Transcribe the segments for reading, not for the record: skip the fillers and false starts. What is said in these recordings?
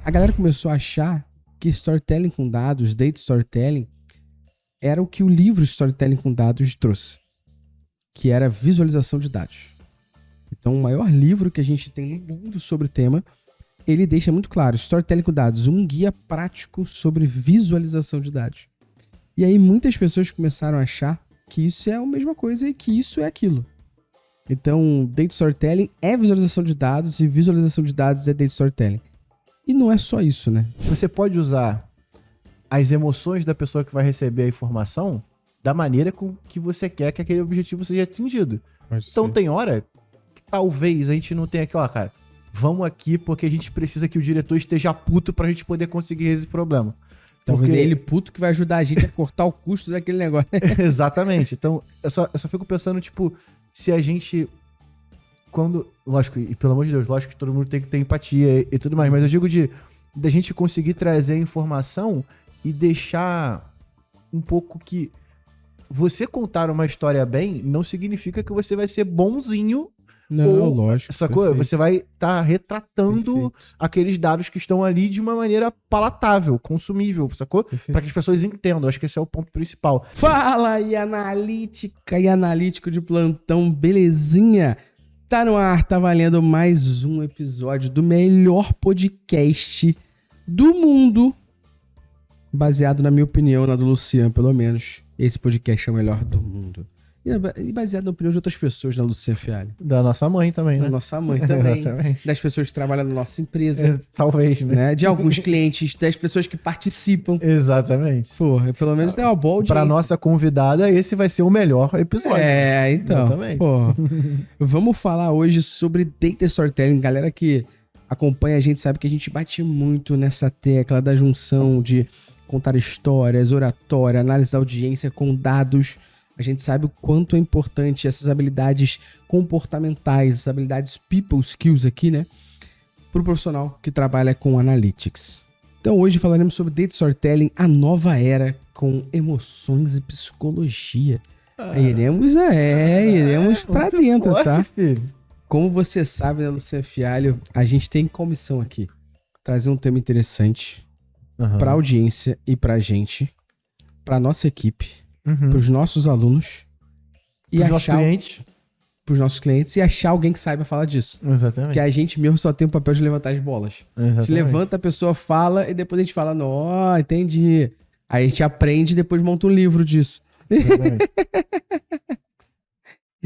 A galera começou a achar que storytelling com dados, data storytelling, era o que o livro Storytelling com Dados trouxe, que era visualização de dados. Então, o maior livro que a gente tem no mundo sobre o tema, ele deixa muito claro, Storytelling com Dados, um guia prático sobre visualização de dados. E aí, muitas pessoas começaram a achar que isso é a mesma coisa e que isso é aquilo. Então, Data Storytelling é visualização de dados e visualização de dados é Data Storytelling. E não é só isso, né? Você pode usar as emoções da pessoa que vai receber a informação da maneira com que você quer que aquele objetivo seja atingido. Então tem hora que talvez a gente não tenha aqui, ó, cara, vamos aqui porque a gente precisa que o diretor esteja puto pra gente poder conseguir esse problema. Talvez é ele puto que vai ajudar a gente a cortar o custo daquele negócio. Exatamente. Então, eu só fico pensando, tipo, se a gente... Lógico, e pelo amor de Deus, lógico que todo mundo tem que ter empatia e tudo mais, mas eu digo da gente conseguir trazer a informação e deixar um pouco que você contar uma história bem não significa que você vai ser bonzinho. Não, lógico. Sacou? Perfeito. Você vai estar retratando aqueles dados que estão ali de uma maneira palatável, consumível, sacou? Para que as pessoas entendam. Acho que esse é o ponto principal. Fala aí, analítica e analítico de plantão, belezinha? Tá no ar, tá valendo mais um episódio do melhor podcast do mundo. Baseado na minha opinião, na do Luciano, pelo menos. Esse podcast é o melhor do mundo. E baseado na opinião de outras pessoas, na Luciana Fialho. Da nossa mãe também, né? Da nossa mãe também. Das pessoas que trabalham na nossa empresa. Talvez, né? De alguns clientes, das pessoas que participam. Exatamente. Porra, pelo menos tem uma boa audiência. Pra nossa convidada, esse vai ser o melhor episódio. Então. Exatamente. Porra. Vamos falar hoje sobre Data Storytelling. Galera que acompanha a gente sabe que a gente bate muito nessa tecla da junção de contar histórias, oratória, análise da audiência com dados. A gente sabe o quanto é importante essas habilidades comportamentais, essas habilidades people skills aqui, né? Para o profissional que trabalha com analytics. Então hoje falaremos sobre Data Storytelling, a nova era com emoções e psicologia. Iremos para dentro, forte, tá? Filho. Como você sabe, né, Luciano Fialho, a gente tem como missão aqui trazer um tema interessante para a audiência e para a gente, para nossa equipe, para os nossos alunos e Pros nossos clientes. Pros nossos clientes e achar alguém que saiba falar disso. Exatamente. Que a gente mesmo só tem o papel de levantar as bolas. Exatamente. A gente levanta, a pessoa fala e depois a gente fala, não, entendi. Aí a gente aprende e depois monta um livro disso.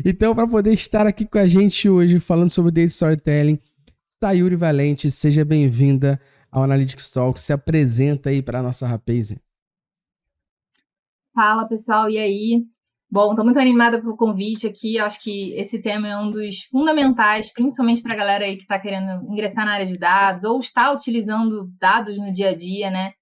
Então, para poder estar aqui com a gente hoje falando sobre Data Storytelling, Sayuri Valente, seja bem-vinda ao Analytics Talk. Se apresenta aí para a nossa rapaz. Fala, pessoal, e aí? Bom, tô muito animada pelo convite aqui. Eu acho que esse tema é um dos fundamentais, principalmente para a galera aí que está querendo ingressar na área de dados ou está utilizando dados no dia a dia, né?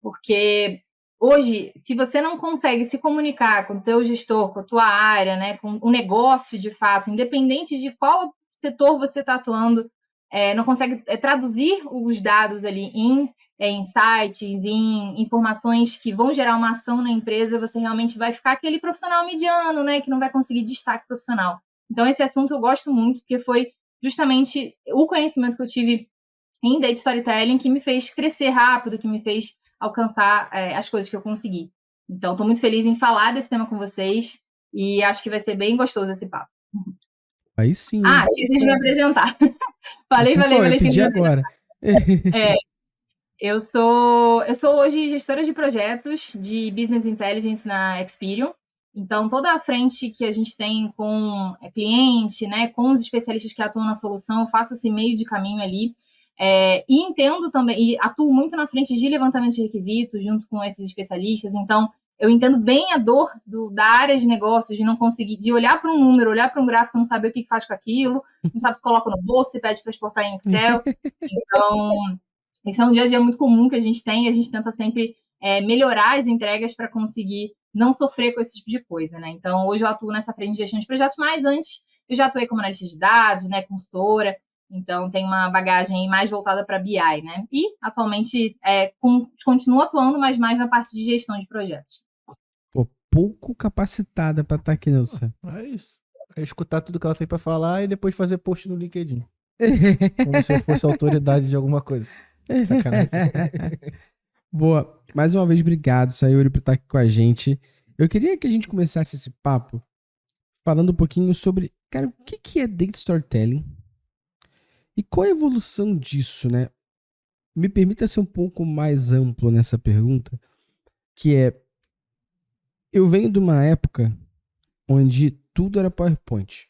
Porque hoje, se você não consegue se comunicar com o teu gestor, com a tua área, né, com o negócio de fato, independente de qual setor você está atuando, não consegue traduzir os dados ali em insights, em informações que vão gerar uma ação na empresa, você realmente vai ficar aquele profissional mediano, né, que não vai conseguir destaque profissional. Então, esse assunto eu gosto muito, porque foi justamente o conhecimento que eu tive em Data Storytelling que me fez crescer rápido, que me fez alcançar as coisas que eu consegui. Então, estou muito feliz em falar desse tema com vocês e acho que vai ser bem gostoso esse papo. Aí sim. Esqueci de me apresentar. falei, eu pedi agora. Eu sou hoje gestora de projetos de Business Intelligence na Experian. Então, toda a frente que a gente tem com cliente, né, com os especialistas que atuam na solução, eu faço esse meio de caminho ali. E entendo também, e atuo muito na frente de levantamento de requisitos junto com esses especialistas. Então, eu entendo bem a dor da área de negócios, de não conseguir, de olhar para um número, olhar para um gráfico, não saber o que faz com aquilo, não sabe se coloca no bolso, se pede para exportar em Excel. Então, isso é um dia a dia muito comum que a gente tem, e a gente tenta sempre melhorar as entregas para conseguir não sofrer com esse tipo de coisa, né? Então, hoje eu atuo nessa frente de gestão de projetos, mas antes eu já atuei como analista de dados, né, consultora, então tem uma bagagem mais voltada para BI, né? E, atualmente, continuo atuando, mas mais na parte de gestão de projetos. Pô, pouco capacitada para estar aqui, Nelson. É isso. É escutar tudo que ela tem para falar e depois fazer post no LinkedIn. Como se eu fosse autoridade de alguma coisa. Sacanagem. Boa. Mais uma vez, obrigado, Sayuri, por estar aqui com a gente. Eu queria que a gente começasse esse papo falando um pouquinho sobre, cara, o que é Data Storytelling e qual a evolução disso, né? Me permita ser um pouco mais amplo nessa pergunta, que é, eu venho de uma época onde tudo era PowerPoint.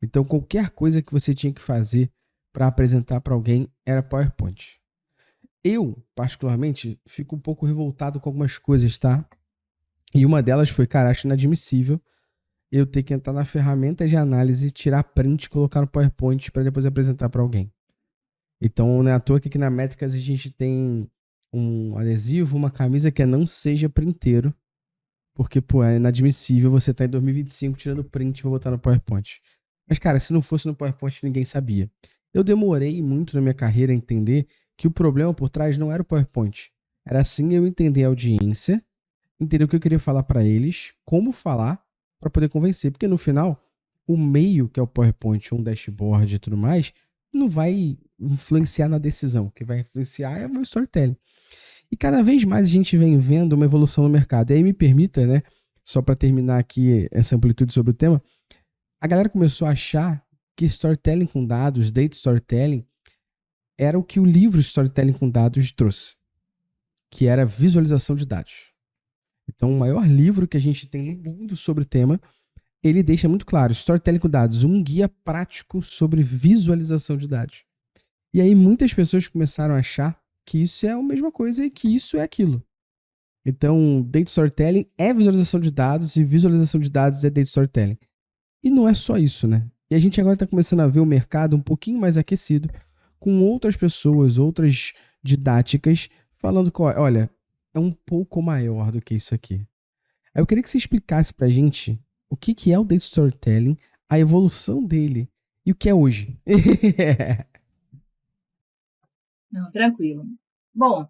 Então, qualquer coisa que você tinha que fazer para apresentar para alguém era PowerPoint. Eu, particularmente, fico um pouco revoltado com algumas coisas, tá? E uma delas foi, cara, acho inadmissível eu ter que entrar na ferramenta de análise, tirar print e colocar no PowerPoint para depois apresentar para alguém. Então, não é à toa que aqui na Métricas a gente tem um adesivo, uma camisa que é não seja printeiro, porque, pô, é inadmissível você estar em 2025 tirando print pra botar no PowerPoint. Mas, cara, se não fosse no PowerPoint, ninguém sabia. Eu demorei muito na minha carreira a entender que o problema por trás não era o PowerPoint. Era assim eu entender a audiência, entender o que eu queria falar para eles, como falar, para poder convencer. Porque no final, o meio, que é o PowerPoint, um dashboard e tudo mais, não vai influenciar na decisão. O que vai influenciar é o meu storytelling. E cada vez mais a gente vem vendo uma evolução no mercado. E aí me permita, né, só para terminar aqui essa amplitude sobre o tema, a galera começou a achar que storytelling com dados, data storytelling, era o que o livro Storytelling com Dados trouxe, que era visualização de dados. Então, o maior livro que a gente tem no mundo sobre o tema, ele deixa muito claro, Storytelling com Dados, um guia prático sobre visualização de dados. E aí muitas pessoas começaram a achar que isso é a mesma coisa e que isso é aquilo. Então, Data Storytelling é visualização de dados e visualização de dados é Data Storytelling. E não é só isso, né? E a gente agora está começando a ver o mercado um pouquinho mais aquecido, com outras pessoas, outras didáticas, falando que, olha, é um pouco maior do que isso aqui. Aí eu queria que você explicasse pra gente o que é o Data Storytelling, a evolução dele e o que é hoje. Não, tranquilo. Bom,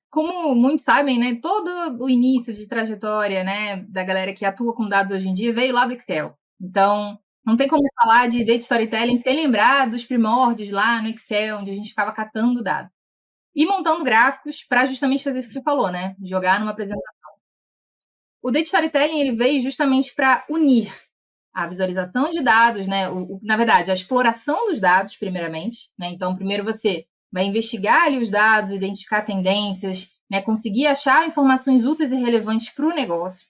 como muitos sabem, né, todo o início de trajetória, né, da galera que atua com dados hoje em dia veio lá do Excel. Então, não tem como falar de Data Storytelling sem lembrar dos primórdios lá no Excel, onde a gente ficava catando dados. E montando gráficos para justamente fazer isso que você falou, né, jogar numa apresentação. O Data Storytelling ele veio justamente para unir a visualização de dados, né, na verdade, a exploração dos dados, primeiramente, né, então primeiro você vai investigar ali os dados, identificar tendências, né, conseguir achar informações úteis e relevantes para o negócio.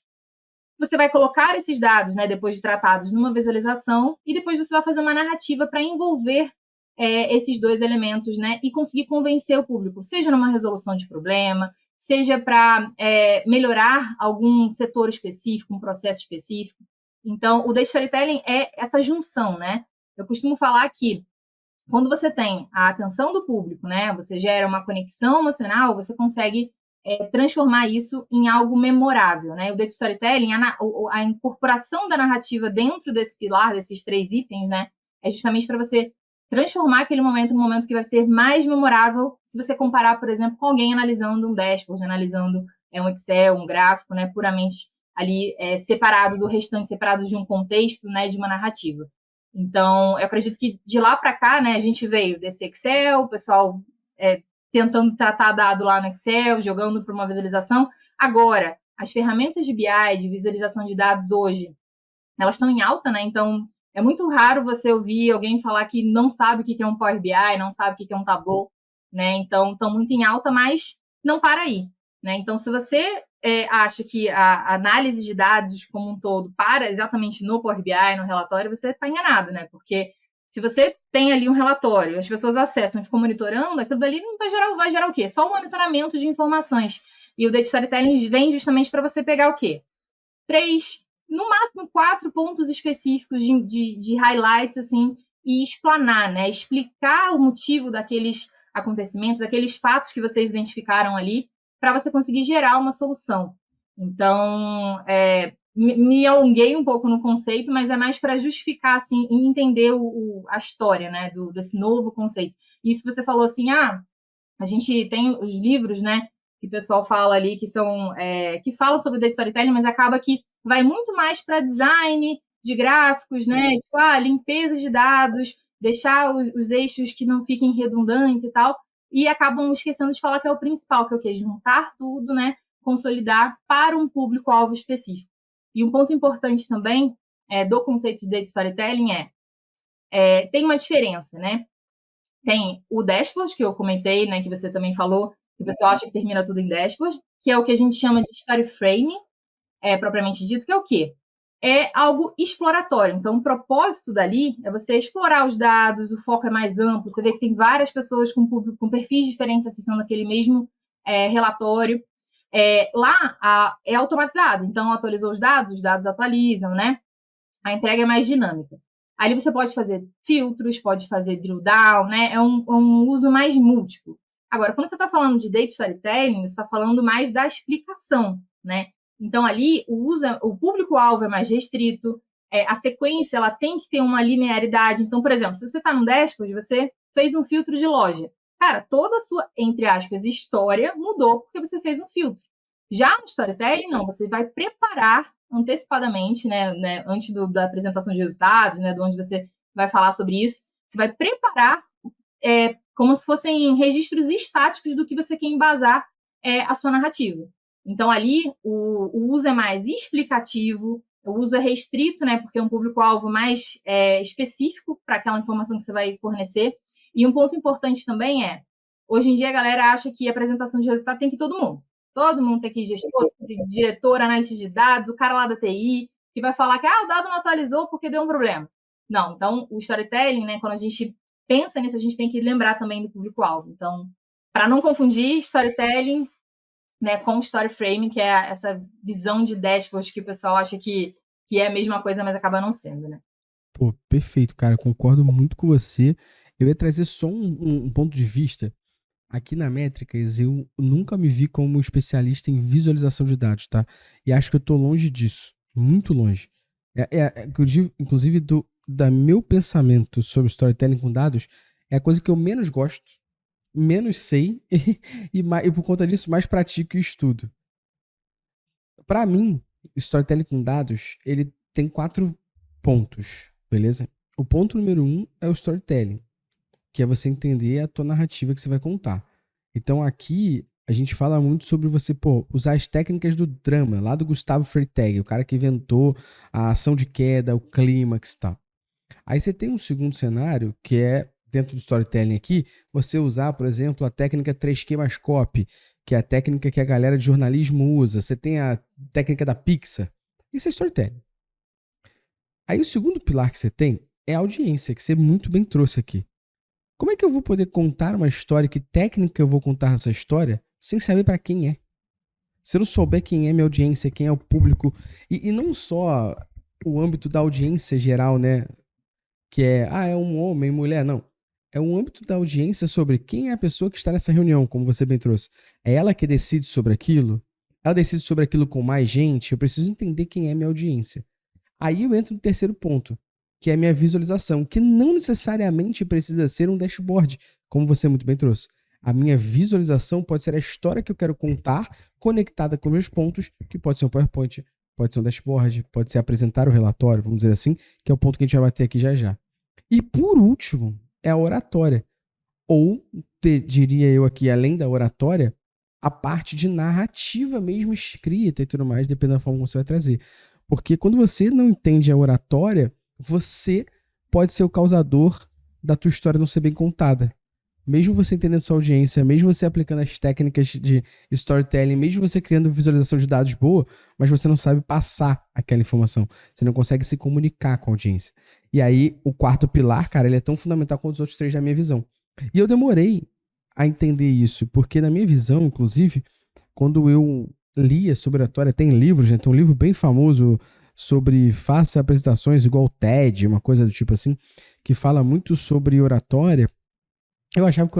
Você vai colocar esses dados, né, depois de tratados, numa visualização e depois você vai fazer uma narrativa para envolver esses dois elementos, né, e conseguir convencer o público, seja numa resolução de problema, seja para melhorar algum setor específico, um processo específico. Então, o Data Storytelling é essa junção, né? Eu costumo falar que quando você tem a atenção do público, né, você gera uma conexão emocional, você consegue transformar isso em algo memorável, né? O Data Storytelling, a incorporação da narrativa dentro desse pilar, desses 3 itens, né, é justamente para você transformar aquele momento num momento que vai ser mais memorável se você comparar, por exemplo, com alguém analisando um dashboard, analisando um Excel, um gráfico, né, puramente ali separado do restante, separado de um contexto, né, de uma narrativa. Então, eu acredito que de lá para cá, né, a gente veio desse Excel, o pessoal tentando tratar dado lá no Excel, jogando para uma visualização. Agora, as ferramentas de BI, de visualização de dados hoje, elas estão em alta, né? Então, é muito raro você ouvir alguém falar que não sabe o que é um Power BI, não sabe o que é um Tableau, né? Então, estão muito em alta, mas não para aí, né? Então, se você acha que a análise de dados como um todo para exatamente no Power BI, no relatório, você está enganado, né? Porque se você tem ali um relatório, as pessoas acessam e ficam monitorando, aquilo dali não vai gerar o quê? Só o monitoramento de informações. E o Data Storytelling vem justamente para você pegar o quê? 3, no máximo 4 pontos específicos de highlights, assim, e explanar, né? Explicar o motivo daqueles acontecimentos, daqueles fatos que vocês identificaram ali, para você conseguir gerar uma solução. Então, me alonguei um pouco no conceito, mas é mais para justificar, assim, e entender a história, né, desse novo conceito. Isso você falou assim, a gente tem os livros, né, que o pessoal fala ali, que são que falam sobre o Data Storytelling, mas acaba que vai muito mais para design de gráficos, né, tipo, limpeza de dados, deixar os eixos que não fiquem redundantes e tal. e acabam esquecendo de falar que é o principal, que é o quê? Juntar tudo, né? Consolidar para um público-alvo específico. E um ponto importante também do conceito de data storytelling tem uma diferença, né? Tem o dashboard, que eu comentei, né, que você também falou, que o pessoal acha que termina tudo em dashboard, que é o que a gente chama de story frame, propriamente dito, que é o quê? É algo exploratório. Então, o propósito dali é você explorar os dados, o foco é mais amplo, você vê que tem várias pessoas com perfis diferentes acessando aquele mesmo relatório. Lá é automatizado, então atualizou os dados atualizam, né? A entrega é mais dinâmica. Ali você pode fazer filtros, pode fazer drill down, né? É um uso mais múltiplo. Agora, quando você está falando de data storytelling, você está falando mais da explicação, né? Então, ali, o público-alvo é mais restrito, a sequência ela tem que ter uma linearidade. Então, por exemplo, se você está no dashboard, você fez um filtro de loja. Cara, toda a sua, entre aspas, história mudou porque você fez um filtro. Já no storytelling, não, você vai preparar antecipadamente, né, antes da apresentação de resultados, né, de onde você vai falar sobre isso, você vai preparar como se fossem registros estáticos do que você quer embasar a sua narrativa. Então, ali, o uso é mais explicativo, o uso é restrito, né, porque é um público-alvo mais específico para aquela informação que você vai fornecer. E um ponto importante também hoje em dia a galera acha que a apresentação de resultado tem que ir todo mundo. Todo mundo tem que ir gestor, diretor, analista de dados, o cara lá da TI, que vai falar que o dado não atualizou porque deu um problema. Não, então o storytelling, né, quando a gente pensa nisso, a gente tem que lembrar também do público-alvo. Então, para não confundir storytelling, né, com story framing, que é essa visão de dashboard que o pessoal acha que é a mesma coisa, mas acaba não sendo, né? Pô, perfeito, cara. Concordo muito com você. Eu ia trazer só um ponto de vista. Aqui na Métricas, eu nunca me vi como especialista em visualização de dados, tá? E acho que eu tô longe disso. Muito longe. Inclusive, da meu pensamento sobre storytelling com dados, é a coisa que eu menos gosto, menos sei e por conta disso mais pratico e estudo. Para mim, storytelling com dados, ele tem 4 pontos, beleza? O ponto número 1 é o storytelling, que é você entender a tua narrativa que você vai contar. Então aqui a gente fala muito sobre você, usar as técnicas do drama, lá do Gustavo Freytag, o cara que inventou a ação de queda, o clímax e tal. Aí você tem um segundo cenário, que é, dentro do storytelling aqui, você usar, por exemplo, a técnica 3Q mais copy, que é a técnica que a galera de jornalismo usa. Você tem a técnica da Pixar. Isso é storytelling. Aí o segundo pilar que você tem é a audiência, que você muito bem trouxe aqui. Como é que eu vou poder contar uma história, que técnica eu vou contar essa história, sem saber para quem é? Se eu não souber quem é minha audiência, quem é o público, e não só o âmbito da audiência geral, né? Que é um homem, mulher, não. É um âmbito da audiência sobre quem é a pessoa que está nessa reunião, como você bem trouxe. É ela que decide sobre aquilo? Ela decide sobre aquilo com mais gente? Eu preciso entender quem é minha audiência. Aí eu entro no terceiro ponto, que é a minha visualização, que não necessariamente precisa ser um dashboard, como você muito bem trouxe. A minha visualização pode ser a história que eu quero contar, conectada com meus pontos, que pode ser um PowerPoint, pode ser um dashboard, pode ser apresentar o relatório, vamos dizer assim, que é o ponto que a gente vai bater aqui já já. E por último, é a oratória. Ou, diria eu aqui, além da oratória, a parte de narrativa mesmo escrita e tudo mais, dependendo da forma como você vai trazer. Porque quando você não entende a oratória, você pode ser o causador da tua história não ser bem contada. Mesmo você entendendo sua audiência, mesmo você aplicando as técnicas de storytelling, mesmo você criando visualização de dados boa, mas você não sabe passar aquela informação. Você não consegue se comunicar com a audiência. E aí, o quarto pilar, cara, ele é tão fundamental quanto os outros 3 da minha visão. E eu demorei a entender isso, porque na minha visão, inclusive, quando eu lia sobre oratória, tem livros, né? Tem um livro bem famoso sobre faça apresentações igual o TED, uma coisa do tipo assim, que fala muito sobre oratória. Eu achava que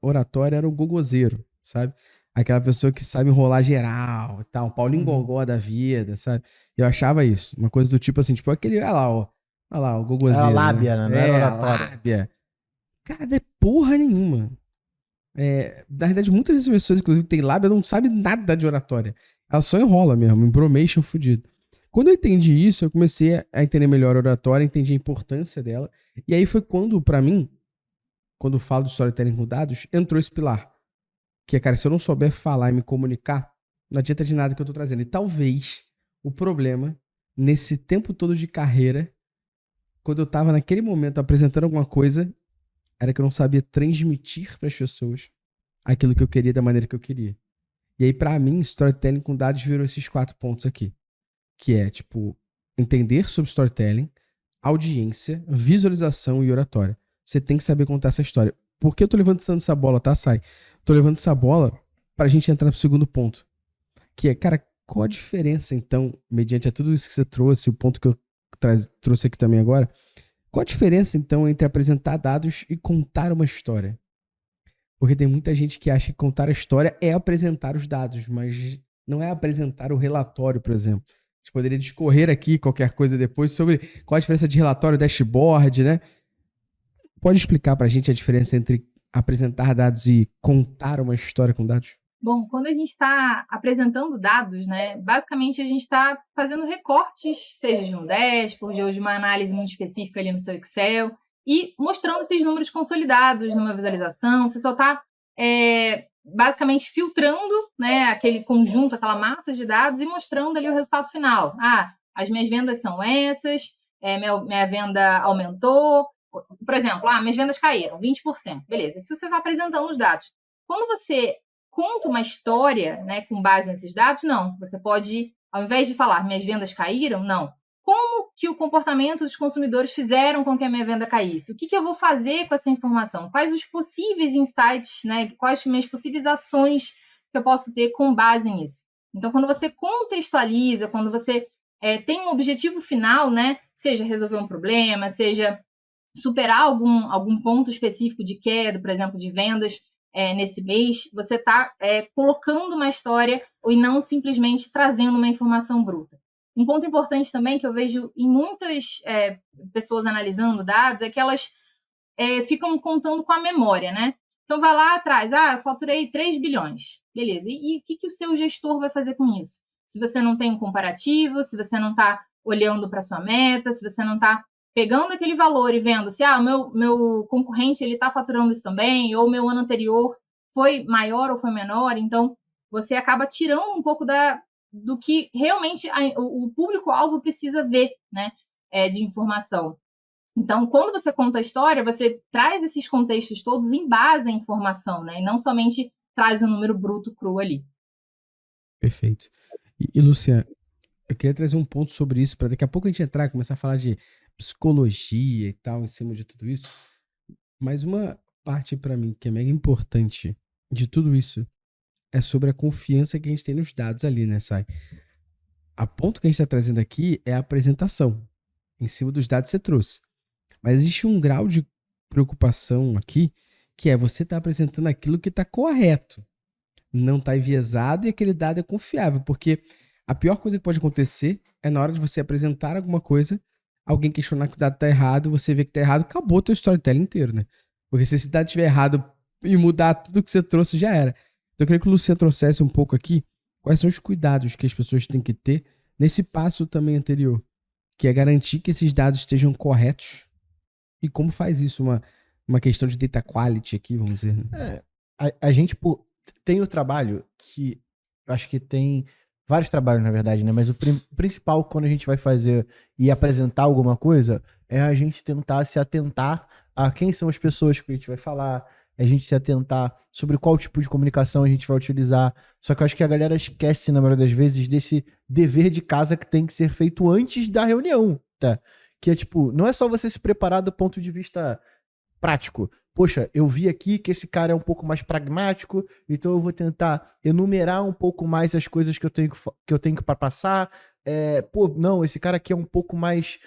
oratória era o gogozeiro, sabe? Aquela pessoa que sabe enrolar geral e tal, um Paulinho Gogó da vida, sabe? Eu achava isso, uma coisa do tipo assim, tipo aquele, olha lá, o gogozeiro. É a lábia, né? Não é oratória. Lábia. Cara, não é porra nenhuma. Na verdade, muitas dessas pessoas, inclusive, que tem lábia, não sabem nada de oratória. Ela só enrola mesmo, embromation fudido. Quando eu entendi isso, eu comecei a entender melhor a oratória, entendi a importância dela. E aí foi quando, pra mim, quando eu falo de storytelling com dados, entrou esse pilar. Que é, cara, se eu não souber falar e me comunicar, não adianta de nada que eu tô trazendo. E talvez o problema, nesse tempo todo de carreira, quando eu tava naquele momento apresentando alguma coisa, era que eu não sabia transmitir para as pessoas aquilo que eu queria da maneira que eu queria. E aí, pra mim, storytelling com dados virou esses 4 pontos aqui. Que é, tipo, entender sobre storytelling, audiência, visualização e oratória. Você tem que saber contar essa história. Por que eu tô levantando essa bola, tá, Sai? Tô levantando essa bola pra gente entrar pro segundo ponto. Que é, cara, qual a diferença, então, mediante a tudo isso que você trouxe, o ponto que eu trouxe aqui também agora, qual a diferença, então, entre apresentar dados e contar uma história? Porque tem muita gente que acha que contar a história é apresentar os dados, mas não é apresentar o relatório, por exemplo. A gente poderia discorrer aqui qualquer coisa depois sobre qual a diferença de relatório, dashboard, né? Pode explicar pra gente a diferença entre apresentar dados e contar uma história com dados? Bom, quando a gente está apresentando dados, né, basicamente a gente está fazendo recortes, seja de um dashboard ou de uma análise muito específica ali no seu Excel, e mostrando esses números consolidados numa visualização. Você só está basicamente filtrando, né, aquele conjunto, aquela massa de dados e mostrando ali o resultado final. Ah, as minhas vendas são essas, minha venda aumentou, por exemplo, minhas vendas caíram 20%. Beleza, isso você está apresentando os dados. Quando você conta uma história, né, com base nesses dados, não. Você pode, ao invés de falar minhas vendas caíram, não. Como que o comportamento dos consumidores fizeram com que a minha venda caísse? O que eu vou fazer com essa informação? Quais os possíveis insights, né? Quais as minhas possíveis ações que eu posso ter com base nisso? Então, quando você contextualiza, quando você tem um objetivo final, né? Seja resolver um problema, seja superar algum ponto específico de queda, por exemplo, de vendas, nesse mês, você está colocando uma história e não simplesmente trazendo uma informação bruta. Um ponto importante também que eu vejo em muitas pessoas analisando dados é que elas ficam contando com a memória, né? Então, vai lá atrás, eu faturei 3 bilhões. Beleza, e o que o seu gestor vai fazer com isso? Se você não tem um comparativo, se você não está olhando para a sua meta, se você não está pegando aquele valor e vendo se o meu concorrente está faturando isso também, ou o meu ano anterior foi maior ou foi menor, então você acaba tirando um pouco do que realmente o público-alvo precisa ver, né, de informação. Então, quando você conta a história, você traz esses contextos todos em base à informação, né, e não somente traz um número bruto cru ali. Perfeito. E Luciana, eu queria trazer um ponto sobre isso, para daqui a pouco a gente entrar e começar a falar de psicologia e tal, em cima de tudo isso. Mas uma parte para mim que é mega importante de tudo isso é sobre a confiança que a gente tem nos dados ali, né, Sai? A ponto que a gente está trazendo aqui é a apresentação, em cima dos dados que você trouxe. Mas existe um grau de preocupação aqui, que é você tá apresentando aquilo que está correto. Não está enviesado e aquele dado é confiável, porque a pior coisa que pode acontecer é na hora de você apresentar alguma coisa, alguém questionar que o dado tá errado, você vê que tá errado, acabou o teu storytelling inteiro, né? Porque se esse dado estiver errado e mudar tudo que você trouxe, já era. Então eu queria que o Luciano trouxesse um pouco aqui quais são os cuidados que as pessoas têm que ter nesse passo também anterior, que é garantir que esses dados estejam corretos e como faz isso uma questão de data quality aqui, vamos dizer. Né? A gente tem o trabalho que eu acho que tem vários trabalhos, na verdade, né? Mas o principal quando a gente vai fazer e apresentar alguma coisa é a gente tentar se atentar a quem são as pessoas que a gente vai falar, a gente se atentar sobre qual tipo de comunicação a gente vai utilizar. Só que eu acho que a galera esquece, na maioria das vezes, desse dever de casa que tem que ser feito antes da reunião, tá? Que é tipo, não é só você se preparar do ponto de vista prático. Poxa, eu vi aqui que esse cara é um pouco mais pragmático, então eu vou tentar enumerar um pouco mais as coisas que eu tenho que passar. Não, esse cara aqui é um pouco mais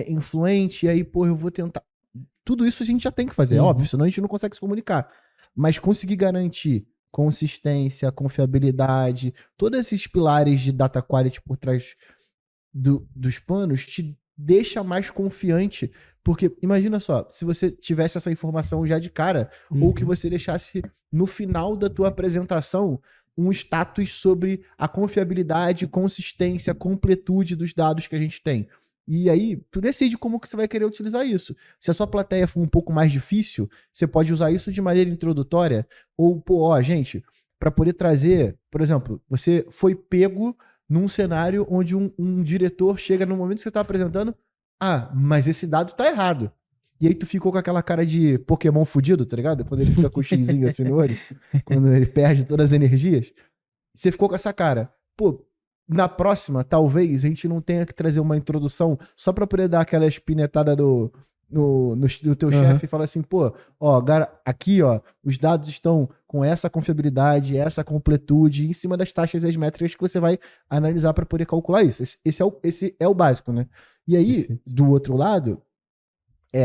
influente, e aí, eu vou tentar. Tudo isso a gente já tem que fazer, óbvio, senão a gente não consegue se comunicar. Mas conseguir garantir consistência, confiabilidade, todos esses pilares de data quality por trás dos panos te deixa mais confiante. Porque imagina só, se você tivesse essa informação já de cara, ou que você deixasse no final da tua apresentação um status sobre a confiabilidade, consistência, completude dos dados que a gente tem. E aí, tu decide como que você vai querer utilizar isso. Se a sua plateia for um pouco mais difícil, você pode usar isso de maneira introdutória, ou, pô, ó, gente, para poder trazer, por exemplo, você foi pego num cenário onde um diretor chega no momento que você tá apresentando, mas esse dado tá errado. E aí tu ficou com aquela cara de Pokémon fudido, tá ligado? Quando ele fica com o xizinho assim no olho, quando ele perde todas as energias. Você ficou com essa cara. Pô, na próxima, talvez, a gente não tenha que trazer uma introdução só pra poder dar aquela espinetada no teu chefe e falar assim, pô, ó, aqui, ó, os dados estão com essa confiabilidade, essa completude, em cima das taxas e as métricas que você vai analisar pra poder calcular isso. Esse é o básico, né? E aí, do outro lado,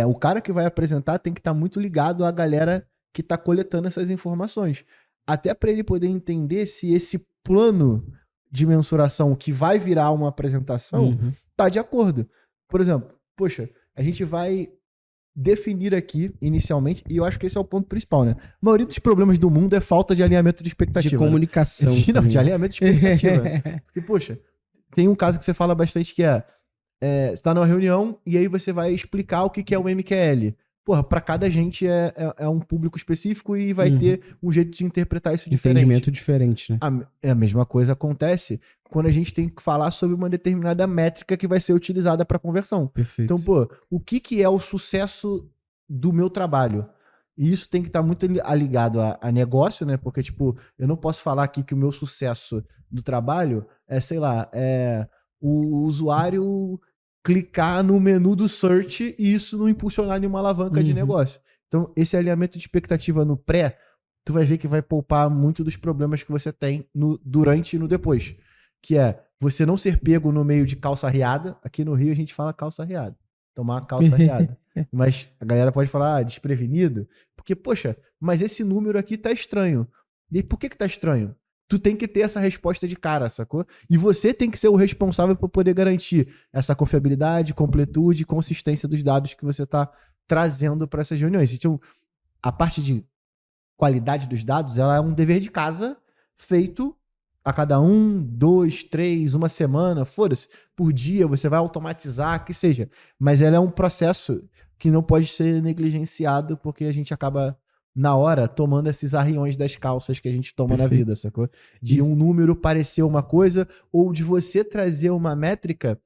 o cara que vai apresentar tem que estar muito ligado à galera que tá coletando essas informações. Até para ele poder entender se esse plano de mensuração que vai virar uma apresentação tá de acordo. Por exemplo, poxa, a gente vai definir aqui inicialmente, e eu acho que esse é o ponto principal, né? A maioria dos problemas do mundo é falta de alinhamento de expectativa. De comunicação. Né? Não, de alinhamento de expectativa. Porque, poxa, tem um caso que você fala bastante que você tá numa reunião e aí você vai explicar o que é o MQL. Porra, pra cada gente é um público específico e vai ter um jeito de interpretar isso diferente. Entendimento diferente, né? A mesma coisa acontece quando a gente tem que falar sobre uma determinada métrica que vai ser utilizada para conversão. Perfeito. Então, pô, o que é o sucesso do meu trabalho? E isso tem que estar muito ligado a negócio, né? Porque, tipo, eu não posso falar aqui que o meu sucesso do trabalho sei lá, o usuário clicar no menu do search e isso não impulsionar nenhuma alavanca de negócio. Então, esse alinhamento de expectativa no pré, tu vai ver que vai poupar muito dos problemas que você tem no durante e no depois. Que é você não ser pego no meio de calça riada. Aqui no Rio a gente fala calça riada. Tomar calça riada. Mas a galera pode falar desprevenido. Porque, poxa, mas esse número aqui tá estranho. E por que tá estranho? Tu tem que ter essa resposta de cara, sacou? E você tem que ser o responsável por poder garantir essa confiabilidade, completude e consistência dos dados que você tá trazendo para essas reuniões. Então, a parte de qualidade dos dados, ela é um dever de casa feito a cada 1, 2, 3, uma semana, foda-se, por dia, você vai automatizar, que seja. Mas ela é um processo que não pode ser negligenciado, porque a gente acaba, na hora, tomando esses arriões das calças que a gente toma na vida, sacou? De um número parecer uma coisa, ou de você trazer uma métrica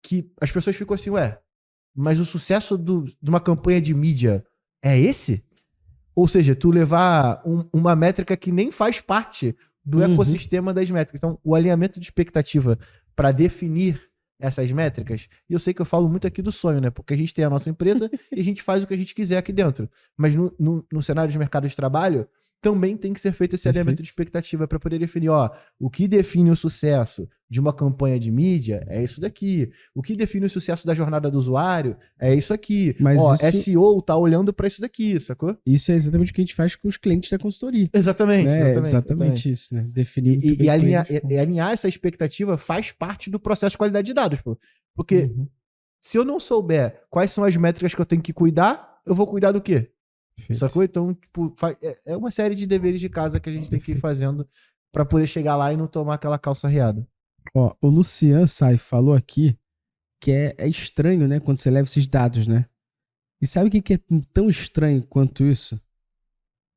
que as pessoas ficam assim, mas o sucesso de uma campanha de mídia é esse? Ou seja, tu levar uma métrica que nem faz parte do ecossistema das métricas. Então, o alinhamento de expectativa para definir essas métricas, e eu sei que eu falo muito aqui do sonho, né? Porque a gente tem a nossa empresa e a gente faz o que a gente quiser aqui dentro. Mas no cenário de mercado de trabalho, também tem que ser feito esse alinhamento de expectativa para poder definir, o que define o sucesso de uma campanha de mídia é isso daqui. O que define o sucesso da jornada do usuário é isso aqui. Mas SEO tá olhando para isso daqui, sacou? Isso é exatamente o que a gente faz com os clientes da consultoria. Exatamente. Exatamente isso, né? Definir e alinhar essa expectativa faz parte do processo de qualidade de dados, pô. Porque se eu não souber quais são as métricas que eu tenho que cuidar, eu vou cuidar do quê? Sacou? Então, tipo, é uma série de deveres de casa que a gente tem que ir fazendo pra poder chegar lá e não tomar aquela calça riada. Ó, o Lucian falou aqui que é estranho, né, quando você leva esses dados, né? E sabe o que é tão estranho quanto isso?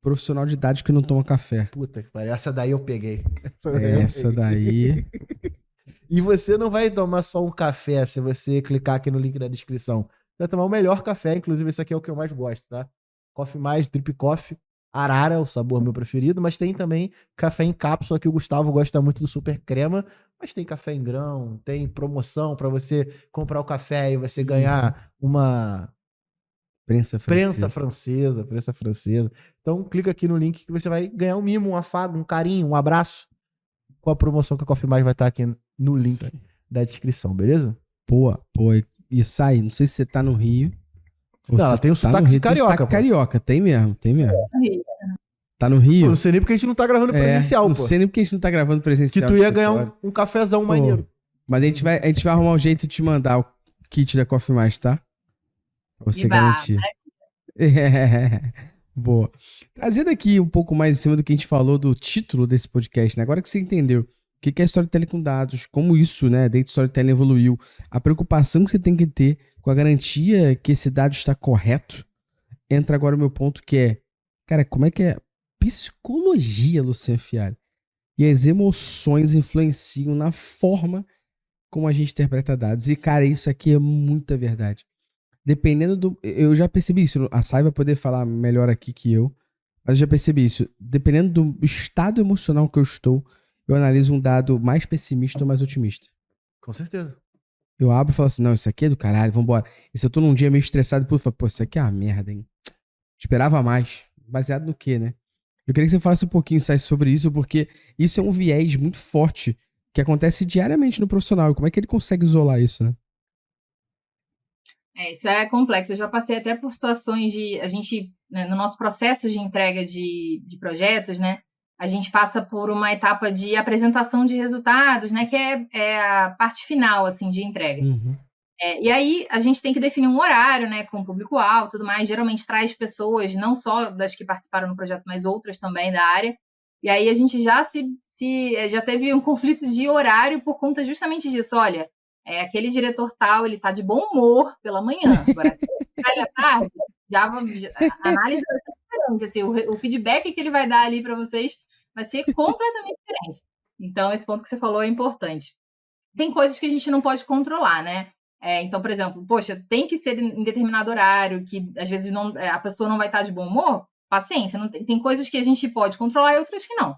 Profissional de dados que não toma café. Puta que pariu, essa daí eu peguei. Essa daí... E você não vai tomar só um café se você clicar aqui no link da descrição. Você vai tomar o melhor café, inclusive esse aqui é o que eu mais gosto, tá? Coffee Mais, Drip Coffee, Arara, o sabor meu preferido, mas tem também café em cápsula, que o Gustavo gosta muito do super crema, mas tem café em grão, tem promoção para você comprar o café e você ganhar uma prensa francesa. Então clica aqui no link que você vai ganhar um mimo, um afago, um carinho, um abraço com a promoção que a Coffee Mais vai estar aqui no link da descrição, beleza? Pô, e sai, não sei se você tá no Rio. Não, ela tem o sotaque de carioca. Sotaque carioca, tem mesmo. Tá no Rio? Pô, não sei nem porque a gente não tá gravando presencial, não sei nem porque a gente não tá gravando presencial. Que tu ia ganhar um cafezão maneiro. Mas a gente vai arrumar um jeito de te mandar o kit da Coffee Mais, tá? Pra você garantir. Boa. Trazendo aqui um pouco mais em cima do que a gente falou do título desse podcast, né? Agora que você entendeu o que é storytelling com dados, como isso, né, data storytelling evoluiu, a preocupação que você tem que ter com a garantia que esse dado está correto, entra agora o meu ponto que é, cara, como é que é psicologia, Luciano Fialho? E as emoções influenciam na forma como a gente interpreta dados. E, cara, isso aqui é muita verdade. Dependendo do... Eu já percebi isso. A Sai vai poder falar melhor aqui que eu. Mas eu já percebi isso. Dependendo do estado emocional que eu estou, eu analiso um dado mais pessimista ou mais otimista. Com certeza. Eu abro e falo assim, não, isso aqui é do caralho, vambora. E se eu tô num dia meio estressado, eu falo, pô, isso aqui é uma merda, hein? Esperava mais. Baseado no quê, né? Eu queria que você falasse um pouquinho, Sai, sobre isso, porque isso é um viés muito forte que acontece diariamente no profissional. Como é que ele consegue isolar isso, né? Isso é complexo. Eu já passei até por situações de a gente, né, no nosso processo de entrega de projetos, né? A gente passa por uma etapa de apresentação de resultados, né? Que é a parte final, assim, de entrega. Uhum. E aí a gente tem que definir um horário, né? Com o público-alvo e tudo mais. Geralmente traz pessoas, não só das que participaram no projeto, mas outras também da área. E aí a gente já já teve um conflito de horário por conta justamente disso. Olha, aquele diretor tal, ele tá de bom humor pela manhã. Agora, à tarde, a análise vai ser diferente. Assim, o feedback que ele vai dar ali para vocês vai ser completamente diferente. Então, esse ponto que você falou é importante. Tem coisas que a gente não pode controlar, né? Então, por exemplo, poxa, tem que ser em determinado horário, que às vezes a pessoa não vai estar de bom humor. Paciência, não tem coisas que a gente pode controlar e outras que não.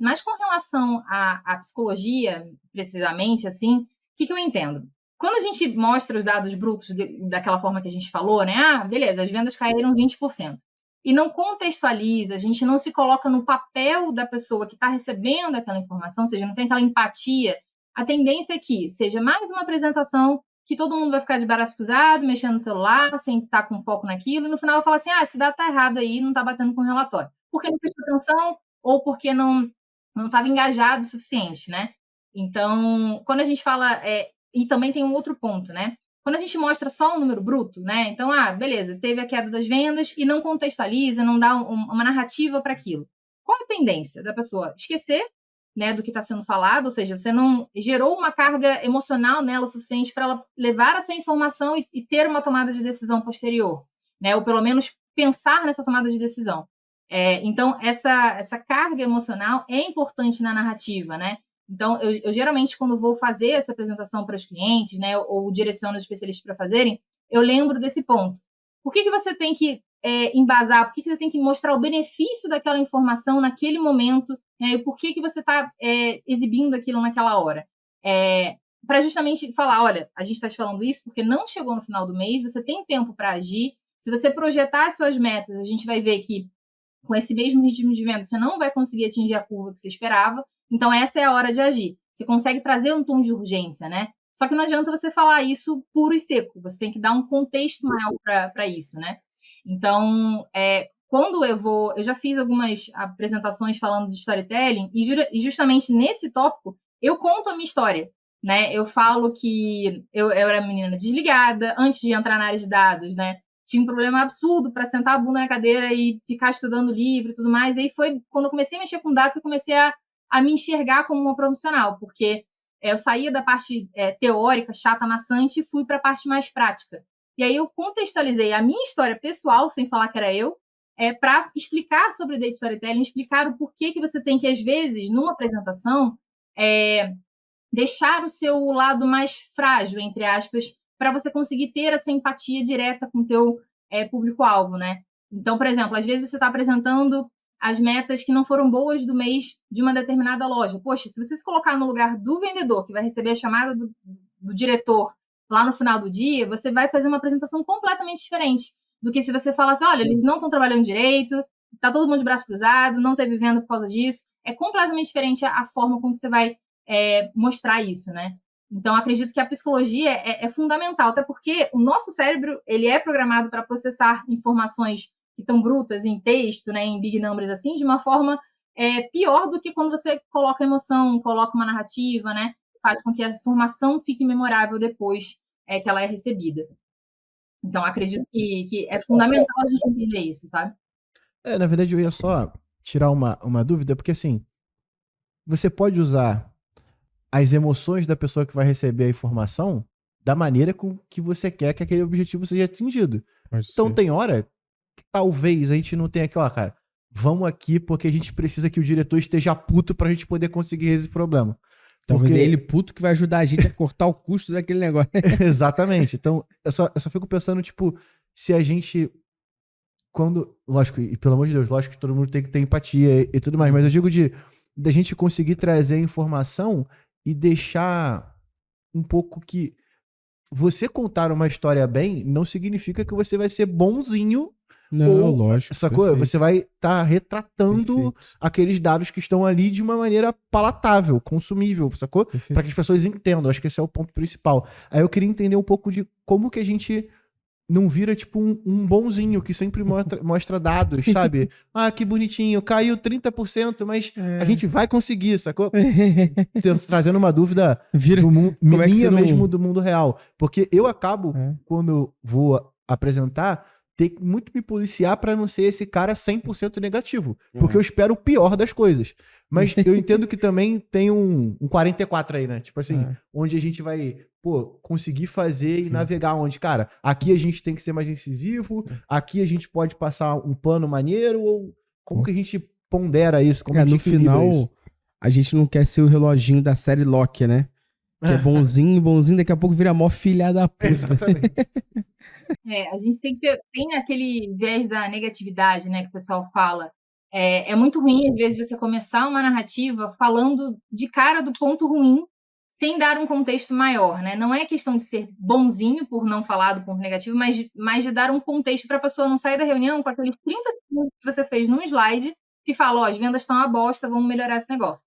Mas com relação à psicologia, precisamente, assim, o que eu entendo? Quando a gente mostra os dados brutos daquela forma que a gente falou, né? Ah, beleza, as vendas caíram 20%. E não contextualiza, a gente não se coloca no papel da pessoa que está recebendo aquela informação, ou seja, não tem aquela empatia. A tendência é que seja mais uma apresentação que todo mundo vai ficar de braço cruzado, mexendo no celular, sem estar com foco naquilo, e no final vai falar assim, esse dado está errado aí, não está batendo com o relatório. Porque não prestou atenção, ou porque não estava engajado o suficiente, né? Então, quando a gente fala... e também tem um outro ponto, né? Quando a gente mostra só um número bruto, né? Então, beleza, teve a queda das vendas e não contextualiza, não dá uma narrativa para aquilo. Qual é a tendência da pessoa? Esquecer, né, do que está sendo falado, ou seja, você não gerou uma carga emocional nela o suficiente para ela levar essa informação e ter uma tomada de decisão posterior, né? Ou pelo menos pensar nessa tomada de decisão. Então, essa carga emocional é importante na narrativa, né? Então, eu geralmente, quando vou fazer essa apresentação para os clientes, né, ou direciono os especialistas para fazerem, eu lembro desse ponto. Por que você tem que embasar? Por que você tem que mostrar o benefício daquela informação naquele momento? Né, e por que você está exibindo aquilo naquela hora? Para justamente falar, olha, a gente está te falando isso porque não chegou no final do mês, você tem tempo para agir. Se você projetar as suas metas, a gente vai ver que com esse mesmo ritmo de venda, você não vai conseguir atingir a curva que você esperava. Então, essa é a hora de agir. Você consegue trazer um tom de urgência, né? Só que não adianta você falar isso puro e seco. Você tem que dar um contexto maior para isso, né? Então, quando eu já fiz algumas apresentações falando de storytelling e justamente nesse tópico, eu conto a minha história, né? Eu falo que eu era menina desligada antes de entrar na área de dados, né? Tinha um problema absurdo para sentar a bunda na cadeira e ficar estudando livro e tudo mais. E aí foi quando eu comecei a mexer com dados que eu comecei a me enxergar como uma profissional, porque eu saía da parte teórica, chata, maçante, e fui para a parte mais prática. E aí eu contextualizei a minha história pessoal, sem falar que era eu, para explicar sobre o data storytelling, explicar o porquê que você tem que, às vezes, numa apresentação, deixar o seu lado mais frágil, entre aspas, para você conseguir ter essa empatia direta com o teu público-alvo, né? Então, por exemplo, às vezes você está apresentando as metas que não foram boas do mês de uma determinada loja. Poxa, se você se colocar no lugar do vendedor, que vai receber a chamada do diretor lá no final do dia, você vai fazer uma apresentação completamente diferente do que se você falasse, olha, eles não estão trabalhando direito, está todo mundo de braço cruzado, não teve venda por causa disso. É completamente diferente a forma como você vai mostrar isso, né? Então, acredito que a psicologia é fundamental, até porque o nosso cérebro, ele é programado para processar informações que estão brutas em texto, né, em big numbers assim, de uma forma pior do que quando você coloca emoção, coloca uma narrativa, né? Faz com que a informação fique memorável depois que ela é recebida. Então, acredito que é fundamental a gente entender isso, sabe? Na verdade, eu ia só tirar uma dúvida, porque assim, você pode usar as emoções da pessoa que vai receber a informação da maneira com que você quer que aquele objetivo seja atingido. Então tem hora que talvez a gente não tenha aqui, ó, cara, vamos aqui porque a gente precisa que o diretor esteja puto pra gente poder conseguir esse problema. Talvez Porque... é ele puto que vai ajudar a gente a cortar o custo daquele negócio. Exatamente. Então, eu só fico pensando, tipo, se a gente... Lógico, e pelo amor de Deus, lógico que todo mundo tem que ter empatia e tudo mais, mas eu digo da gente conseguir trazer a informação e deixar um pouco que você contar uma história bem não significa que você vai ser bonzinho. Não, lógico. Sacou? Perfeito. Você vai estar retratando aqueles dados que estão ali de uma maneira palatável, consumível, sacou? Para que as pessoas entendam. Acho que esse é o ponto principal. Aí eu queria entender um pouco de como que a gente não vira tipo um bonzinho que sempre mostra dados, sabe? Ah, que bonitinho, caiu 30%, mas a gente vai conseguir, sacou? Trazendo uma dúvida minha mesmo do mundo real. Porque eu acabo, quando vou apresentar, ter que muito me policiar pra não ser esse cara 100% negativo. Porque eu espero o pior das coisas. Mas eu entendo que também tem um 44 aí, né? Tipo assim, onde a gente vai, conseguir fazer e navegar onde, cara, aqui a gente tem que ser mais incisivo, aqui a gente pode passar um pano maneiro, ou como que a gente pondera isso? Como no final, isso? A gente não quer ser o reloginho da série Loki, né? Que é bonzinho, daqui a pouco vira mó filha da puta. Exatamente. A gente tem aquele viés da negatividade, né, que o pessoal fala. É muito ruim, às vezes, você começar uma narrativa falando de cara do ponto ruim, sem dar um contexto maior, né? Não é questão de ser bonzinho por não falar do ponto negativo, mas de dar um contexto para a pessoa não sair da reunião com aqueles 30 segundos que você fez num slide que fala, as vendas estão uma bosta, vamos melhorar esse negócio.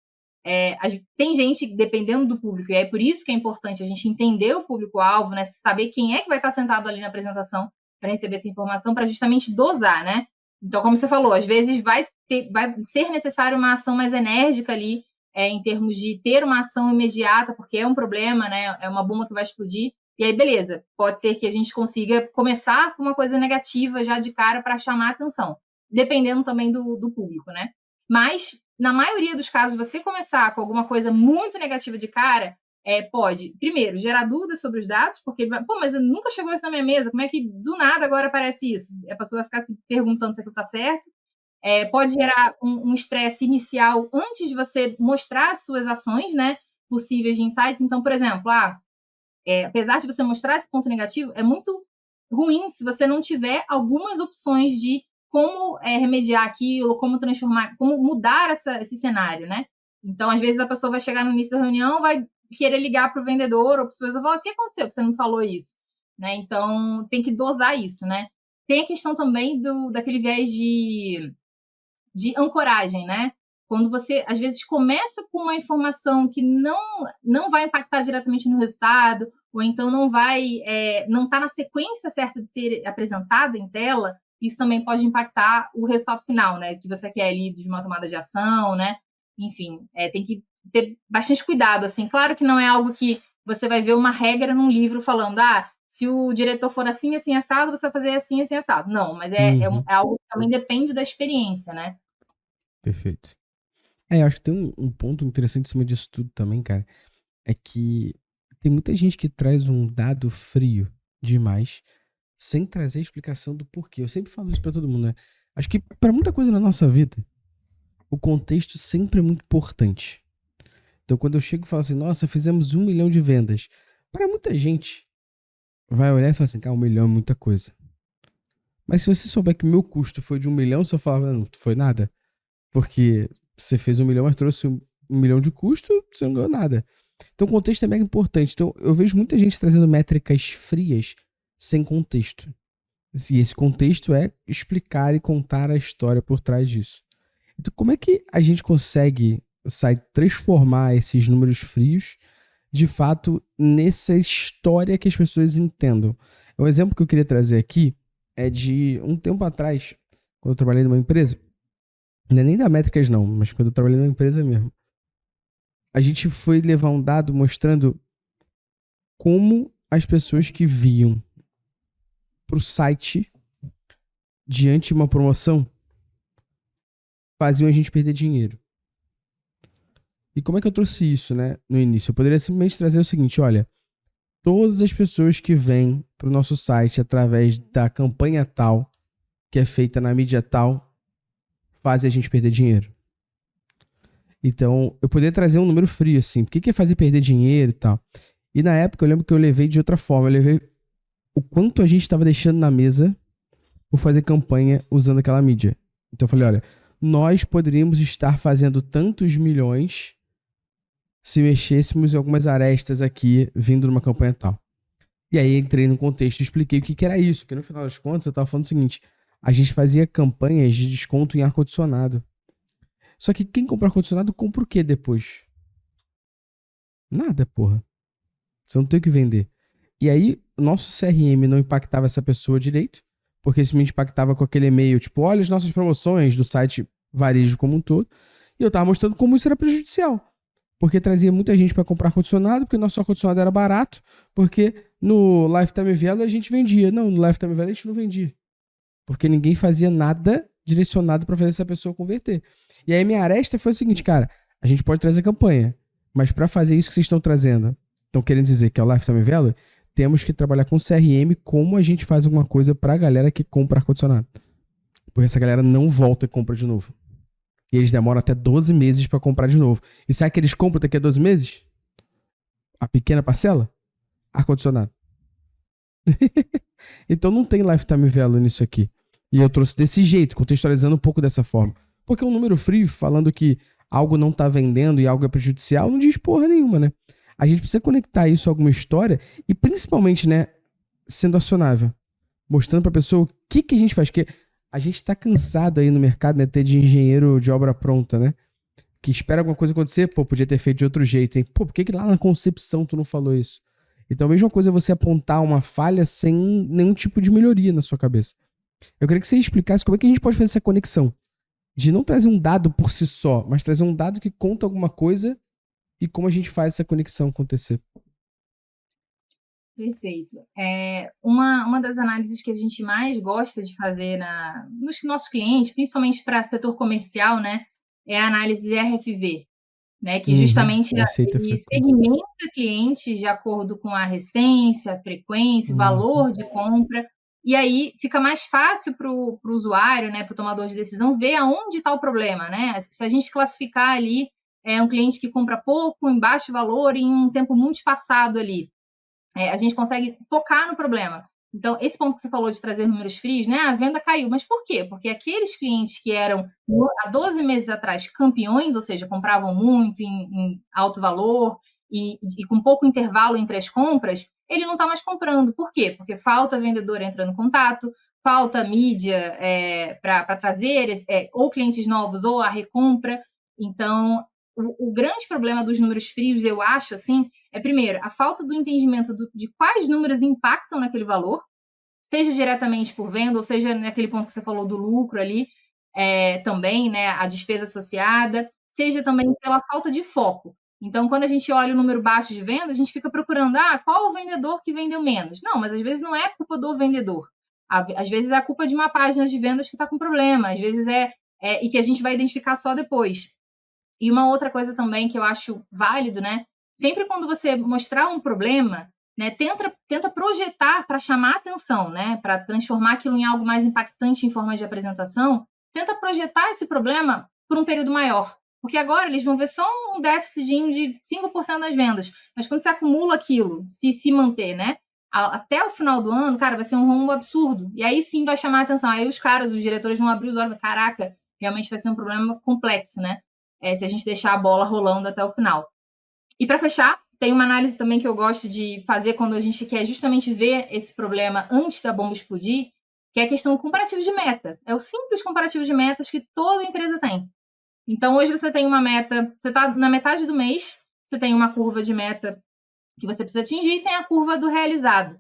Tem gente, dependendo do público, e é por isso que é importante a gente entender o público-alvo, né? Saber quem é que vai estar sentado ali na apresentação para receber essa informação, para justamente dosar, né? Então, como você falou, às vezes vai ser necessário uma ação mais enérgica ali, em termos de ter uma ação imediata, porque é um problema, né? É uma bomba que vai explodir. E aí, beleza, pode ser que a gente consiga começar com uma coisa negativa já de cara para chamar a atenção, dependendo também do público, né? Mas, na maioria dos casos, você começar com alguma coisa muito negativa de cara, pode, primeiro, gerar dúvidas sobre os dados, porque, mas nunca chegou isso na minha mesa, como é que do nada agora aparece isso? A pessoa vai ficar se perguntando se aquilo está certo. Pode gerar um estresse inicial antes de você mostrar as suas ações, né, possíveis de insights. Então, por exemplo, apesar de você mostrar esse ponto negativo, é muito ruim se você não tiver algumas opções de como remediar aquilo, como transformar, como mudar esse cenário, né? Então, às vezes, a pessoa vai chegar no início da reunião, vai querer ligar para o vendedor ou para as pessoas e falar, o que aconteceu que você não falou isso? Né? Então, tem que dosar isso, né? Tem a questão também daquele viés de ancoragem, né? Quando você, às vezes, começa com uma informação que não vai impactar diretamente no resultado, ou então não está na sequência certa de ser apresentada em tela, isso também pode impactar o resultado final, né? Que você quer ali de uma tomada de ação, né? Enfim, tem que ter bastante cuidado, assim. Claro que não é algo que você vai ver uma regra num livro falando, se o diretor for assim, assim, assado, você vai fazer assim, assim, assado. Não, mas é algo que também depende da experiência, né? Perfeito. Eu acho que tem um ponto interessante em cima disso tudo também, cara, é que tem muita gente que traz um dado frio demais, sem trazer a explicação do porquê. Eu sempre falo isso pra todo mundo, né? Acho que pra muita coisa na nossa vida, o contexto sempre é muito importante. Então, quando eu chego e falo assim, nossa, fizemos 1 milhão de vendas, para muita gente vai olhar e falar assim, 1 milhão é muita coisa. Mas se você souber que o meu custo foi de 1 milhão, você fala, não foi nada. Porque você fez 1 milhão, mas trouxe 1 milhão de custo, você não ganhou nada. Então o contexto é mega importante. Então eu vejo muita gente trazendo métricas frias sem contexto. E esse contexto é explicar e contar a história por trás disso. Então como é que a gente consegue transformar esses números frios de fato nessa história que as pessoas entendam? O exemplo que eu queria trazer aqui é de um tempo atrás, quando eu trabalhei numa empresa. Não é nem da métricas não, mas quando eu trabalhei numa empresa mesmo. A gente foi levar um dado mostrando como as pessoas que viam pro site diante de uma promoção faziam a gente perder dinheiro. E como é que eu trouxe isso, né, no início? Eu poderia simplesmente trazer o seguinte, olha, todas as pessoas que vêm para o nosso site através da campanha tal, que é feita na mídia tal, fazem a gente perder dinheiro. Então, eu poderia trazer um número frio, assim, por que é fazer perder dinheiro e tal? E na época eu lembro que eu levei de outra forma, eu levei o quanto a gente estava deixando na mesa por fazer campanha usando aquela mídia. Então eu falei, olha, nós poderíamos estar fazendo tantos milhões se mexêssemos em algumas arestas aqui, vindo numa campanha tal. E aí entrei no contexto e expliquei o que era isso, porque no final das contas eu estava falando o seguinte, a gente fazia campanhas de desconto em ar-condicionado. Só que quem compra ar-condicionado compra o que depois? Nada, porra. Você não tem o que vender. E aí, o nosso CRM não impactava essa pessoa direito, porque simplesmente impactava com aquele e-mail, tipo, olha as nossas promoções do site varejo como um todo. E eu tava mostrando como isso era prejudicial. Porque trazia muita gente para comprar ar-condicionado, porque o nosso ar-condicionado era barato, porque no Lifetime Value a gente vendia. Não, no Lifetime Value a gente não vendia. Porque ninguém fazia nada direcionado para fazer essa pessoa converter. E aí minha aresta foi o seguinte, cara, a gente pode trazer campanha, mas para fazer isso que vocês estão trazendo, estão querendo dizer que é o Lifetime Value, temos que trabalhar com CRM como a gente faz alguma coisa pra galera que compra ar-condicionado. Porque essa galera não volta e compra de novo. E eles demoram até 12 meses pra comprar de novo. E sabe que eles compram daqui a 12 meses? A pequena parcela? Ar-condicionado. Então não tem lifetime value nisso aqui. E eu trouxe desse jeito, contextualizando um pouco dessa forma. Porque um número frio falando que algo não tá vendendo e algo é prejudicial não diz porra nenhuma, né? A gente precisa conectar isso a alguma história e principalmente, né, sendo acionável. Mostrando pra pessoa o que a gente faz. Porque a gente tá cansado aí no mercado, né, ter de engenheiro de obra pronta, né? Que espera alguma coisa acontecer, pô, podia ter feito de outro jeito, hein? Pô, por que lá na concepção tu não falou isso? Então a mesma coisa é você apontar uma falha sem nenhum tipo de melhoria na sua cabeça. Eu queria que você explicasse como é que a gente pode fazer essa conexão. De não trazer um dado por si só, mas trazer um dado que conta alguma coisa e como a gente faz essa conexão acontecer. Perfeito. Uma das análises que a gente mais gosta de fazer nos nossos clientes, principalmente para setor comercial, né, é a análise RFV, né, que justamente Receita ele frequência. segmenta clientes de acordo com a recência, a frequência, o valor de compra, e aí fica mais fácil para o usuário, né, para o tomador de decisão, ver aonde está o problema, né? Se a gente classificar ali um cliente que compra pouco, em baixo valor, em um tempo muito espaçado ali, a gente consegue focar no problema. Então, esse ponto que você falou de trazer números frios, né? A venda caiu. Mas por quê? Porque aqueles clientes que eram, há 12 meses atrás, campeões, ou seja, compravam muito em alto valor e com pouco intervalo entre as compras, ele não está mais comprando. Por quê? Porque falta vendedor entrando em contato, falta mídia para trazer ou clientes novos ou a recompra. Então, o grande problema dos números frios, eu acho, assim, primeiro, a falta do entendimento de quais números impactam naquele valor, seja diretamente por venda, ou seja naquele ponto que você falou do lucro ali, também, né, a despesa associada, seja também pela falta de foco. Então, quando a gente olha o número baixo de venda, a gente fica procurando, qual o vendedor que vendeu menos? Não, mas às vezes não é culpa do vendedor. Às vezes é a culpa de uma página de vendas que está com problema, às vezes e que a gente vai identificar só depois. E uma outra coisa também que eu acho válido, né? Sempre quando você mostrar um problema, né, tenta projetar para chamar atenção, né? Para transformar aquilo em algo mais impactante em forma de apresentação, tenta projetar esse problema por um período maior. Porque agora eles vão ver só um déficit de 5% das vendas. Mas quando você acumula aquilo, se manter, né? Até o final do ano, cara, vai ser um rombo absurdo. E aí sim vai chamar a atenção. Aí os diretores vão abrir os olhos e caraca, realmente vai ser um problema complexo, né? Se a gente deixar a bola rolando até o final. E para fechar, tem uma análise também que eu gosto de fazer quando a gente quer justamente ver esse problema antes da bomba explodir, que é a questão do comparativo de meta. É o simples comparativo de metas que toda empresa tem. Então, hoje você tem uma meta, você está na metade do mês, você tem uma curva de meta que você precisa atingir e tem a curva do realizado.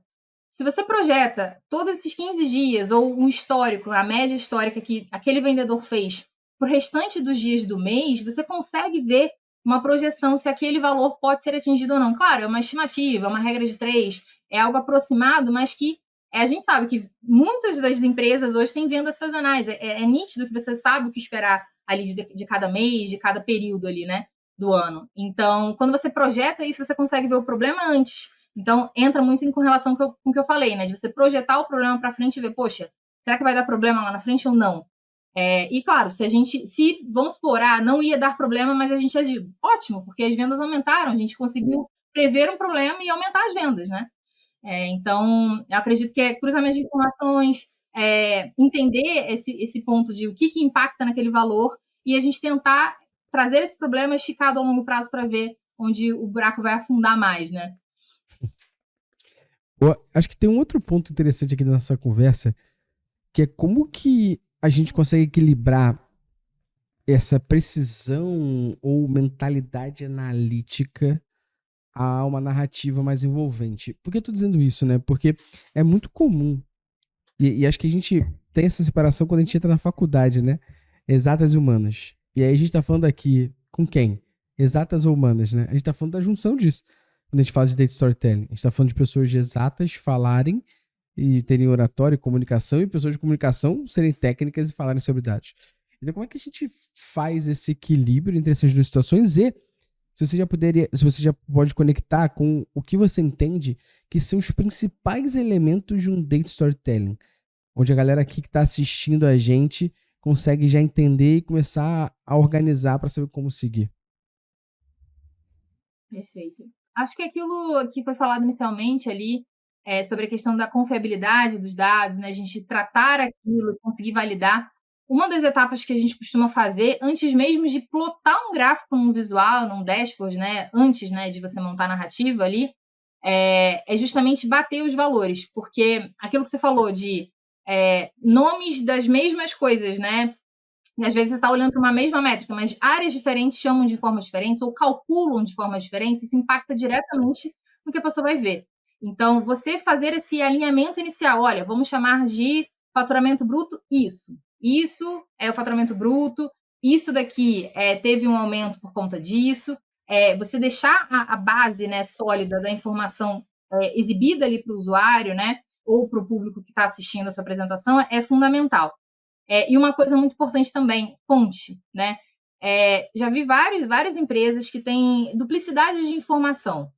Se você projeta todos esses 15 dias ou um histórico, a média histórica que aquele vendedor fez para o restante dos dias do mês, você consegue ver uma projeção se aquele valor pode ser atingido ou não. Claro, é uma estimativa, é uma regra de 3, é algo aproximado, mas que a gente sabe que muitas das empresas hoje têm vendas sazonais. É nítido que você sabe o que esperar ali de cada mês, de cada período ali, né? do ano. Então, quando você projeta isso, você consegue ver o problema antes. Então, entra muito com relação com o que eu falei, né? De você projetar o problema para frente e ver, poxa, será que vai dar problema lá na frente ou não? E claro, se vamos supor, não ia dar problema, mas a gente agiu. Ótimo, porque as vendas aumentaram, a gente conseguiu prever um problema e aumentar as vendas, né? Então, eu acredito que é cruzamento de informações, entender esse ponto de o que impacta naquele valor e a gente tentar trazer esse problema esticado a longo prazo para ver onde o buraco vai afundar mais, né? Eu acho que tem um outro ponto interessante aqui da nossa conversa, que é como que a gente consegue equilibrar essa precisão ou mentalidade analítica a uma narrativa mais envolvente. Por que eu tô dizendo isso, né? Porque é muito comum, e acho que a gente tem essa separação quando a gente entra na faculdade, né? Exatas e humanas. E aí a gente tá falando aqui com quem? Exatas ou humanas, né? A gente tá falando da junção disso. Quando a gente fala de data storytelling, a gente tá falando de pessoas de exatas falarem e terem oratória e comunicação, e pessoas de comunicação serem técnicas e falarem sobre dados. Então, como é que a gente faz esse equilíbrio entre essas duas situações? E se você já pode conectar com o que você entende que são os principais elementos de um data storytelling, onde a galera aqui que está assistindo a gente consegue já entender e começar a organizar para saber como seguir. Perfeito. Acho que aquilo que foi falado inicialmente ali, sobre a questão da confiabilidade dos dados, né, a gente tratar aquilo, conseguir validar. Uma das etapas que a gente costuma fazer, antes mesmo de plotar um gráfico num visual, num dashboard, né, antes, né, de você montar a narrativa ali, é justamente bater os valores, porque aquilo que você falou de nomes das mesmas coisas, né, e às vezes você está olhando para uma mesma métrica, mas áreas diferentes chamam de formas diferentes ou calculam de formas diferentes, isso impacta diretamente no que a pessoa vai ver. Então, você fazer esse alinhamento inicial, olha, vamos chamar de faturamento bruto isso. Isso é o faturamento bruto, isso daqui teve um aumento por conta disso. Você deixar a base, né, sólida da informação exibida ali para o usuário, né, ou para o público que está assistindo essa apresentação é fundamental. E uma coisa muito importante também, fonte, né? Já vi várias empresas que têm duplicidade de informação.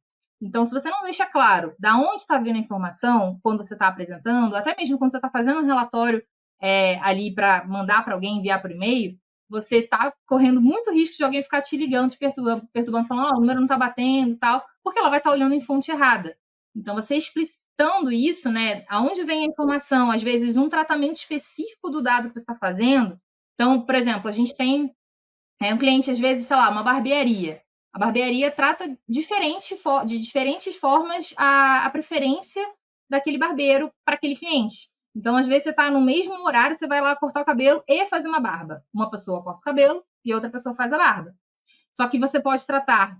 Então, se você não deixa claro da onde está vindo a informação quando você está apresentando, até mesmo quando você está fazendo um relatório ali para mandar para alguém, enviar por e-mail, você está correndo muito risco de alguém ficar te ligando, te perturbando, falando, o número não está batendo e tal, porque ela vai estar olhando em fonte errada. Então, você explicitando isso, né, aonde vem a informação, às vezes um tratamento específico do dado que você está fazendo. Então, por exemplo, a gente tem um cliente, às vezes, sei lá, uma barbearia. A barbearia trata de diferentes formas a preferência daquele barbeiro para aquele cliente. Então, às vezes, você está no mesmo horário, você vai lá cortar o cabelo e fazer uma barba. Uma pessoa corta o cabelo e outra pessoa faz a barba. Só que você pode tratar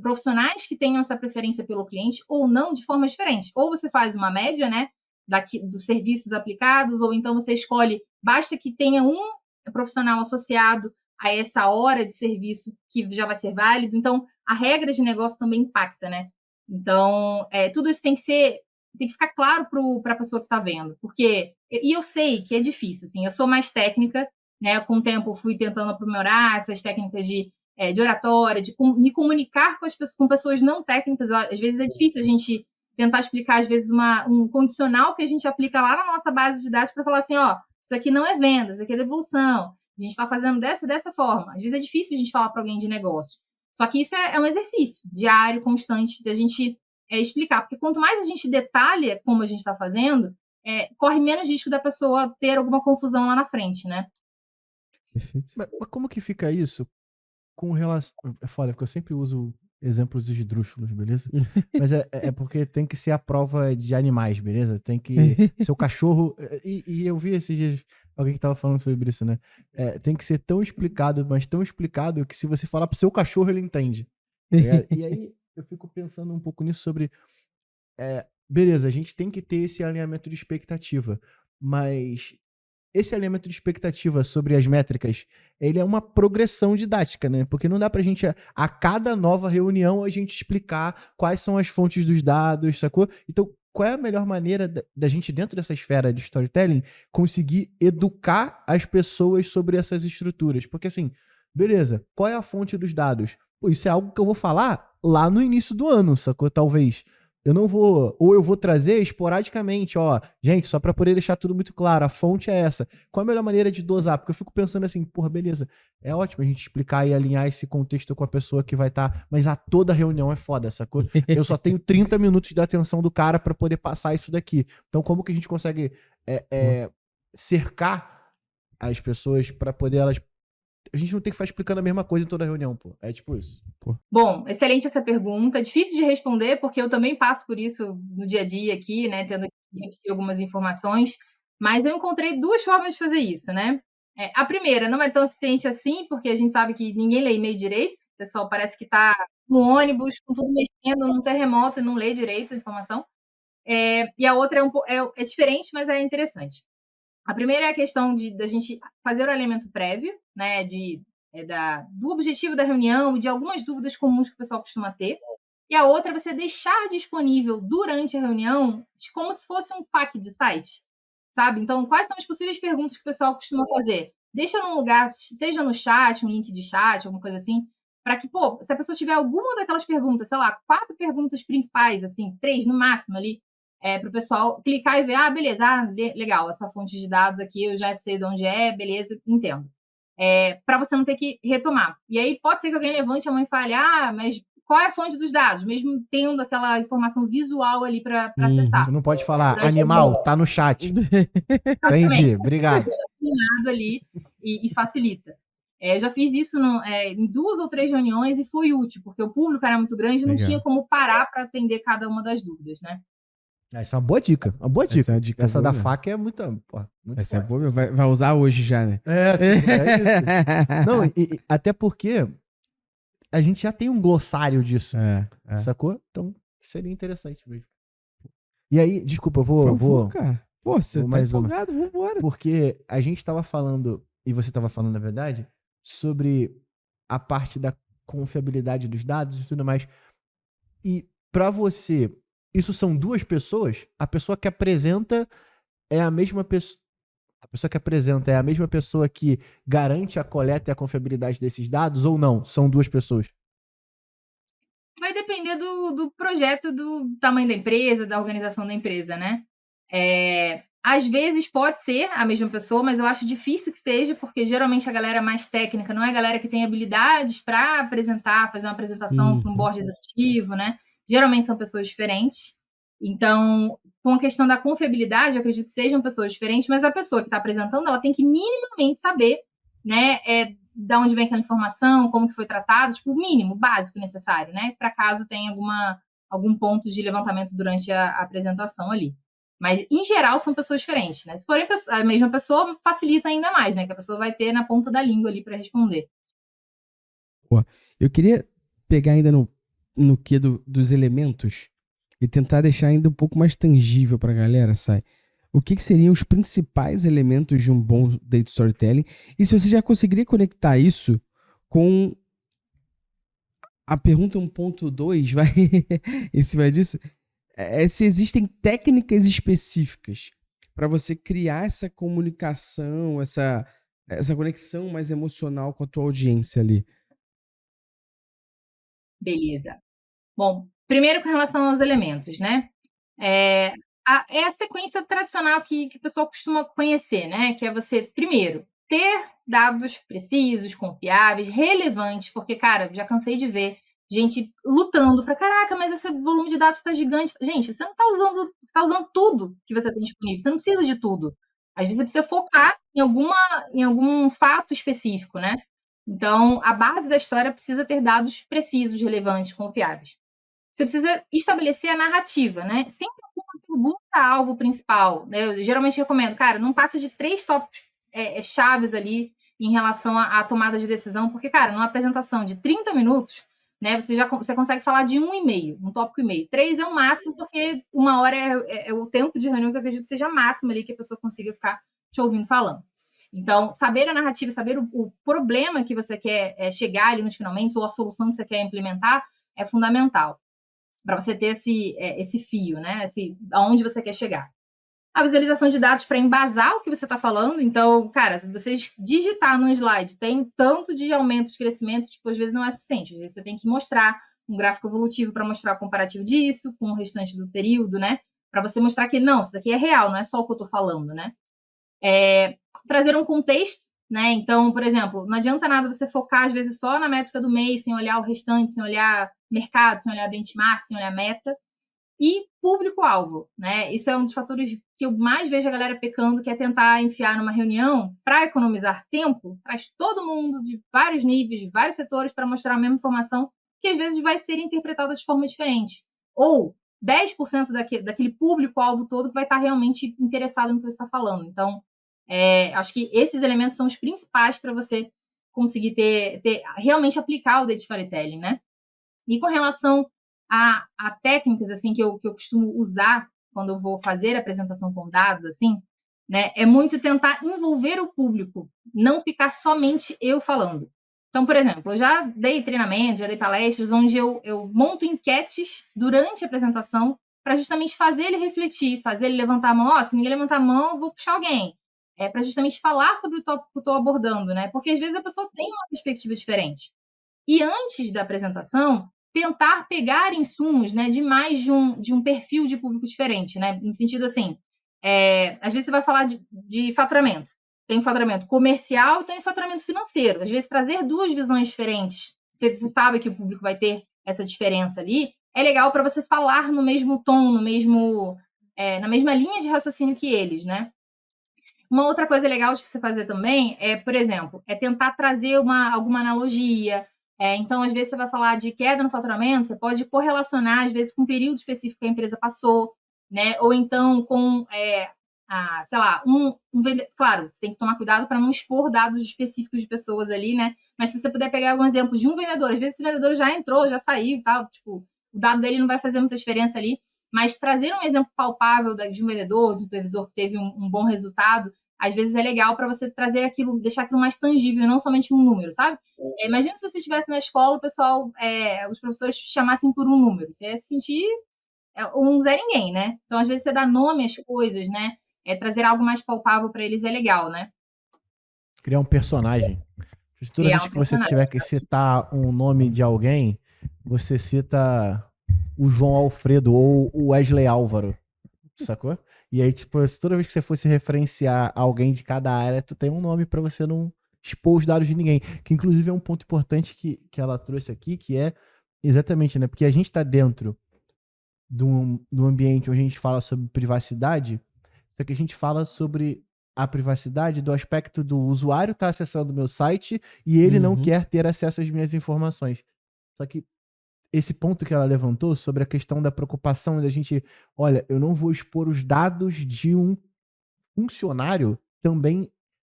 profissionais que tenham essa preferência pelo cliente ou não de forma diferente. Ou você faz uma média, né, dos serviços aplicados, ou então você escolhe, basta que tenha um profissional associado a essa hora de serviço que já vai ser válido. Então, a regra de negócio também impacta, né? Então, tudo isso tem que ficar claro para a pessoa que está vendo. E eu sei que é difícil, assim, eu sou mais técnica, né? Com o tempo fui tentando aprimorar essas técnicas de oratória, de me comunicar com pessoas não técnicas. Às vezes é difícil a gente tentar explicar, às vezes, um condicional que a gente aplica lá na nossa base de dados para falar assim, isso aqui não é venda, isso aqui é devolução, a gente está fazendo dessa forma. Às vezes é difícil a gente falar para alguém de negócio. Só que isso é um exercício diário, constante, da gente explicar. Porque quanto mais a gente detalha como a gente está fazendo, corre menos risco da pessoa ter alguma confusão lá na frente, né? Perfeito. Mas como que fica isso com relação... É foda, porque eu sempre uso exemplos esdrúxulos, beleza? Mas é porque tem que ser a prova de animais, beleza? Tem que ser o cachorro... E eu vi esses dias alguém que tava falando sobre isso, né? Tem que ser tão explicado, mas tão explicado que se você falar pro seu cachorro, ele entende. E aí eu fico pensando um pouco nisso sobre... beleza, a gente tem que ter esse alinhamento de expectativa, mas... Esse alinhamento de expectativa sobre as métricas, ele é uma progressão didática, né? Porque não dá pra gente, a cada nova reunião, a gente explicar quais são as fontes dos dados, sacou? Então, qual é a melhor maneira da gente, dentro dessa esfera de storytelling, conseguir educar as pessoas sobre essas estruturas? Porque, assim, Beleza, qual é a fonte dos dados? Pô, isso é algo que eu vou falar lá no início do ano, sacou? Talvez. Eu não vou, ou eu vou trazer esporadicamente, ó, gente, só para poder deixar tudo muito claro, a fonte é essa. Qual a melhor maneira de dosar? Porque eu fico pensando assim, porra, beleza, é ótimo a gente explicar e alinhar esse contexto com a pessoa que vai estar, mas a toda reunião é foda, sacou? Eu só tenho 30 minutos de atenção do cara para poder passar isso daqui. Então, como que a gente consegue cercar as pessoas para poder elas. A gente não tem que ficar explicando a mesma coisa em toda reunião, pô. É tipo isso. Bom, excelente essa pergunta. Difícil de responder, porque eu também passo por isso no dia a dia aqui, né? Tendo que repetir algumas informações. Mas eu encontrei 2 formas de fazer isso, né? A primeira não é tão eficiente assim, porque a gente sabe que ninguém lê e-mail direito. O pessoal parece que está no ônibus, com tudo mexendo, num terremoto, e não lê direito a informação. E a outra é diferente, mas é interessante. A primeira é a questão da gente fazer o alinhamento prévio, né, do objetivo da reunião e de algumas dúvidas comuns que o pessoal costuma ter. E a outra é você deixar disponível durante a reunião como se fosse um FAQ de site, sabe? Então, quais são as possíveis perguntas que o pessoal costuma fazer? Deixa num lugar, seja no chat, um link de chat, alguma coisa assim, para que, pô, se a pessoa tiver alguma daquelas perguntas, sei lá, 4 perguntas principais, assim, 3 no máximo ali, para o pessoal clicar e ver, beleza, legal, essa fonte de dados aqui eu já sei de onde é, beleza, entendo. Para você não ter que retomar. E aí pode ser que alguém levante a mão e fale, mas qual é a fonte dos dados? Mesmo tendo aquela informação visual ali para acessar. Você não pode falar, animal, tá no chat. Entendi, obrigado. Ali e facilita. Eu já fiz isso em 2 ou 3 reuniões e foi útil, porque o público era muito grande e não tinha como parar para atender cada uma das dúvidas, né? Essa é uma boa dica. Uma boa dica. Essa é uma dica essa boa, da né? faca é muito essa forte. É boa, vai usar hoje já, né? Isso. Não, até porque a gente já tem um glossário disso. Sacou? Então, seria interessante mesmo. E aí, desculpa, eu vou cara. Pô, você tá empolgado, vambora. Porque a gente tava falando, e você tava falando, na verdade, sobre a parte da confiabilidade dos dados e tudo mais. E pra você, isso são 2 pessoas? A pessoa que apresenta é a mesma pessoa. A pessoa que apresenta é a mesma pessoa que garante a coleta e a confiabilidade desses dados ou não? São 2 pessoas? Vai depender do projeto, do tamanho da empresa, da organização da empresa, né? Às vezes pode ser a mesma pessoa, mas eu acho difícil que seja, porque geralmente a galera mais técnica não é a galera que tem habilidades para apresentar, fazer uma apresentação para um board executivo, né? Geralmente são pessoas diferentes. Então, com a questão da confiabilidade, eu acredito que sejam pessoas diferentes, mas a pessoa que está apresentando, ela tem que minimamente saber, né, da onde vem aquela informação, como que foi tratado, tipo, o mínimo, básico necessário, né, para caso tenha algum ponto de levantamento durante a apresentação ali. Mas, em geral, são pessoas diferentes, né? Se forem a mesma pessoa, facilita ainda mais, né, que a pessoa vai ter na ponta da língua ali para responder. Eu queria pegar ainda no que dos elementos e tentar deixar ainda um pouco mais tangível pra galera, Sai. O que seriam os principais elementos de um bom data storytelling? E se você já conseguiria conectar isso com a pergunta 1.2, vai em cima disso, se existem técnicas específicas para você criar essa comunicação, essa conexão mais emocional com a tua audiência ali. Beleza. Bom, primeiro com relação aos elementos, né? É a sequência tradicional que o pessoal costuma conhecer, né? Que é você, primeiro, ter dados precisos, confiáveis, relevantes, porque, cara, já cansei de ver gente lutando para, caraca, mas esse volume de dados está gigante. Gente, você não está usando, você está usando tudo que você tem disponível, você não precisa de tudo. Às vezes você precisa focar em algum fato específico, né? Então, a base da história precisa ter dados precisos, relevantes, confiáveis. Você precisa estabelecer a narrativa, né? Sempre com uma pergunta-alvo principal. Eu geralmente recomendo, cara, não passa de 3 tópicos chaves ali em relação à tomada de decisão, porque, cara, numa apresentação de 30 minutos, né, você consegue falar de 1,5, um tópico e meio. 3 é o máximo, porque 1 hora é o tempo de reunião que eu acredito que seja máximo ali que a pessoa consiga ficar te ouvindo falando. Então, saber a narrativa, saber o problema que você quer chegar ali nos finalmente, ou a solução que você quer implementar, é fundamental para você ter esse fio, né? Aonde você quer chegar. A visualização de dados para embasar o que você está falando. Então, cara, se você digitar num slide, tem tanto de aumento de crescimento, tipo, às vezes não é suficiente. Às vezes você tem que mostrar um gráfico evolutivo para mostrar o comparativo disso com o restante do período, né? Para você mostrar que, não, isso daqui é real, não é só o que eu estou falando, né? Trazer um contexto, né? Então, por exemplo, não adianta nada você focar, às vezes, só na métrica do mês, sem olhar o restante, sem olhar mercado, sem olhar benchmark, sem olhar meta. E público-alvo, né? Isso é um dos fatores que eu mais vejo a galera pecando, que é tentar enfiar numa reunião para economizar tempo, traz todo mundo de vários níveis, de vários setores para mostrar a mesma informação, que às vezes vai ser interpretada de forma diferente. Ou 10% daquele público-alvo todo que vai estar realmente interessado no que você está falando. Então, acho que esses elementos são os principais para você conseguir realmente aplicar o Data Storytelling, né? E com relação a técnicas assim que eu costumo usar quando eu vou fazer a apresentação com dados, assim, né, é muito tentar envolver o público, não ficar somente eu falando. Então, por exemplo, eu já dei treinamento, já dei palestras onde eu monto enquetes durante a apresentação para justamente fazer ele refletir, fazer ele levantar a mão. Se ninguém levantar a mão, eu vou puxar alguém. Para justamente falar sobre o tópico que eu estou abordando, né? Porque às vezes a pessoa tem uma perspectiva diferente. E antes da apresentação, tentar pegar insumos, né, de mais de um perfil de público diferente, né? No sentido assim, às vezes você vai falar de faturamento. Tem faturamento comercial e tem faturamento financeiro. Às vezes trazer duas visões diferentes, você sabe que o público vai ter essa diferença ali, é legal para você falar no mesmo tom, na mesma linha de raciocínio que eles, né? Uma outra coisa legal de você fazer também por exemplo, tentar trazer alguma analogia. Então, às vezes, você vai falar de queda no faturamento, você pode correlacionar, às vezes, com um período específico que a empresa passou, né? Ou então com, sei lá, claro, tem que tomar cuidado para não expor dados específicos de pessoas ali, né? Mas se você puder pegar algum exemplo de um vendedor, às vezes esse vendedor já entrou, já saiu e tal, tipo, o dado dele não vai fazer muita diferença ali, mas trazer um exemplo palpável de um vendedor, de um supervisor que teve um bom resultado, às vezes é legal para você trazer aquilo, deixar aquilo mais tangível, não somente um número, sabe? Imagina se você estivesse na escola, o pessoal, os professores chamassem por um número. Você ia se sentir um Zé Ninguém, né? Então, às vezes, você dá nome às coisas, né? Trazer algo mais palpável para eles é legal, né? Criar um personagem. Toda vez que você tiver que citar um nome de alguém, você cita o João Alfredo ou o Wesley Álvaro, sacou? E aí, tipo, toda vez que você fosse referenciar alguém de cada área, tu tem um nome pra você não expor os dados de ninguém. Que, inclusive, é um ponto importante que ela trouxe aqui, que é exatamente, né? Porque a gente tá dentro de um ambiente onde a gente fala sobre privacidade, só que a gente fala sobre a privacidade do aspecto do usuário tá acessando o meu site e ele não quer ter acesso às minhas informações. Só que esse ponto que ela levantou sobre a questão da preocupação da gente, olha, eu não vou expor os dados de um funcionário, também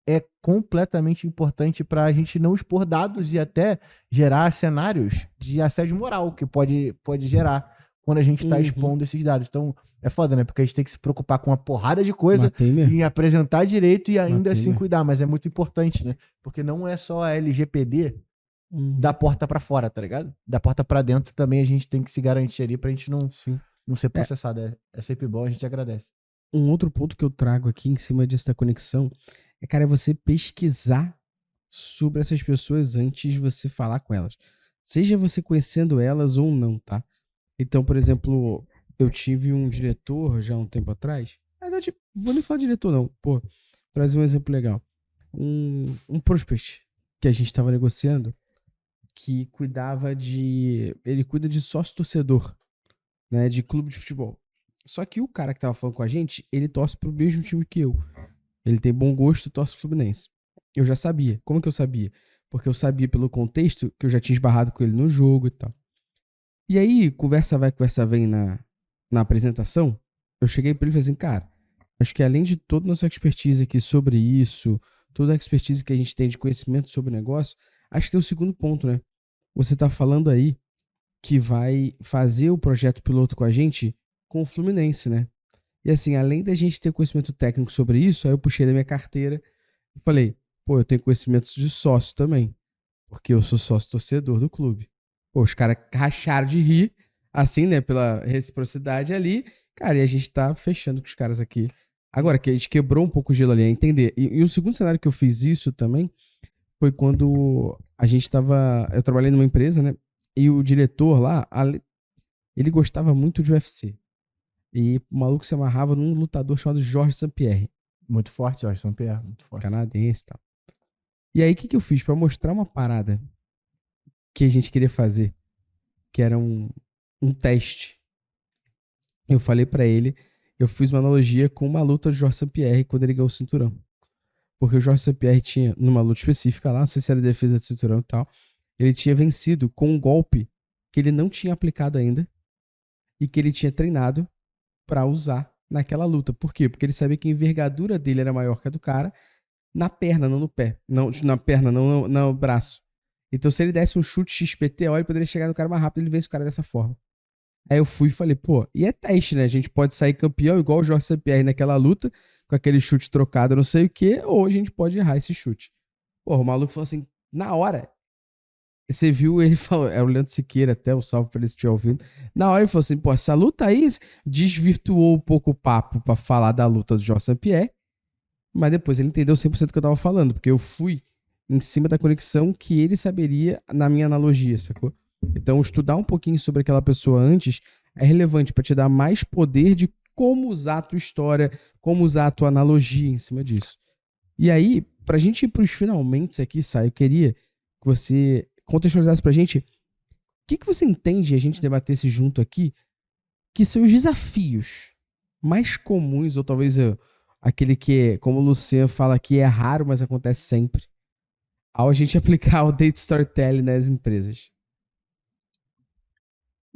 é completamente importante para a gente não expor dados e até gerar cenários de assédio moral que pode gerar quando a gente está expondo esses dados. Então, é foda, né? Porque a gente tem que se preocupar com uma porrada de coisa em apresentar direito e ainda assim cuidar, mas é muito importante, né? Porque não é só a LGPD da porta pra fora, tá ligado? Da porta pra dentro também a gente tem que se garantir ali pra gente não ser processado. É sempre bom, a gente agradece. Um outro ponto que eu trago aqui em cima dessa conexão cara, você pesquisar sobre essas pessoas antes de você falar com elas. Seja você conhecendo elas ou não, tá? Então, por exemplo, eu tive um diretor já um tempo atrás. Na verdade, vou nem falar diretor não. Pô, trazer um exemplo legal. Um prospect que a gente tava negociando, que ele cuida de sócio-torcedor, né, de clube de futebol. Só que o cara que tava falando com a gente, ele torce pro mesmo time que eu. Ele tem bom gosto e torce pro Fluminense. Eu já sabia. Como que eu sabia? Porque eu sabia pelo contexto que eu já tinha esbarrado com ele no jogo e tal. E aí, conversa vai, conversa vem na apresentação, eu cheguei pra ele e falei assim, cara, acho que além de toda a nossa expertise aqui sobre isso, toda a expertise que a gente tem de conhecimento sobre o negócio, acho que tem um segundo ponto, né? Você tá falando aí que vai fazer o projeto piloto com a gente com o Fluminense, né? E assim, além da gente ter conhecimento técnico sobre isso, aí eu puxei da minha carteira e falei, pô, eu tenho conhecimentos de sócio também, porque eu sou sócio torcedor do clube. Pô, os caras racharam de rir, assim, né, pela reciprocidade ali, cara, e a gente tá fechando com os caras aqui Agora, que a gente quebrou um pouco o gelo ali, é entender. E o segundo cenário que eu fiz isso também foi quando a gente tava... Eu trabalhei numa empresa, né? E o diretor lá, ele gostava muito de UFC. E o maluco se amarrava num lutador chamado Georges St-Pierre. Muito forte, Jorge St-Pierre, muito forte. Canadense e tal. E aí, o que eu fiz? Pra mostrar uma parada que a gente queria fazer, que era um teste. Eu falei pra ele, eu fiz uma analogia com uma luta do Georges St-Pierre quando ele ganhou o cinturão. Porque o Georges St-Pierre tinha, numa luta específica lá, não sei se era defesa de cinturão e tal, ele tinha vencido com um golpe que ele não tinha aplicado ainda e que ele tinha treinado pra usar naquela luta. Por quê? Porque ele sabia que a envergadura dele era maior que a do cara na perna, não no pé. Não, na perna, não no braço. Então, se ele desse um chute XPTO, ele poderia chegar no cara mais rápido e ele vence o cara dessa forma. Aí eu fui e falei, pô, e é teste, né? A gente pode sair campeão igual o Georges St-Pierre naquela luta, com aquele chute trocado, não sei o quê, ou a gente pode errar esse chute. Pô, o maluco falou assim, na hora, você viu, ele falou, é o Leandro Siqueira até, um salve pra ele se estiver ouvindo. Na hora ele falou assim, pô, essa luta aí desvirtuou um pouco o papo pra falar da luta do Georges St-Pierre, mas depois ele entendeu 100% do que eu tava falando, porque eu fui em cima da conexão que ele saberia na minha analogia, sacou? Então, estudar um pouquinho sobre aquela pessoa antes é relevante pra te dar mais poder de como usar a tua história, como usar a tua analogia em cima disso. E aí, pra gente ir pros finalmente aqui, Sai, eu queria que você contextualizasse pra gente o que você entende, e a gente debatesse junto aqui, que são os desafios mais comuns, ou talvez aquele que, como o Luciano fala aqui, é raro, mas acontece sempre, ao a gente aplicar o Data Storytelling nas empresas.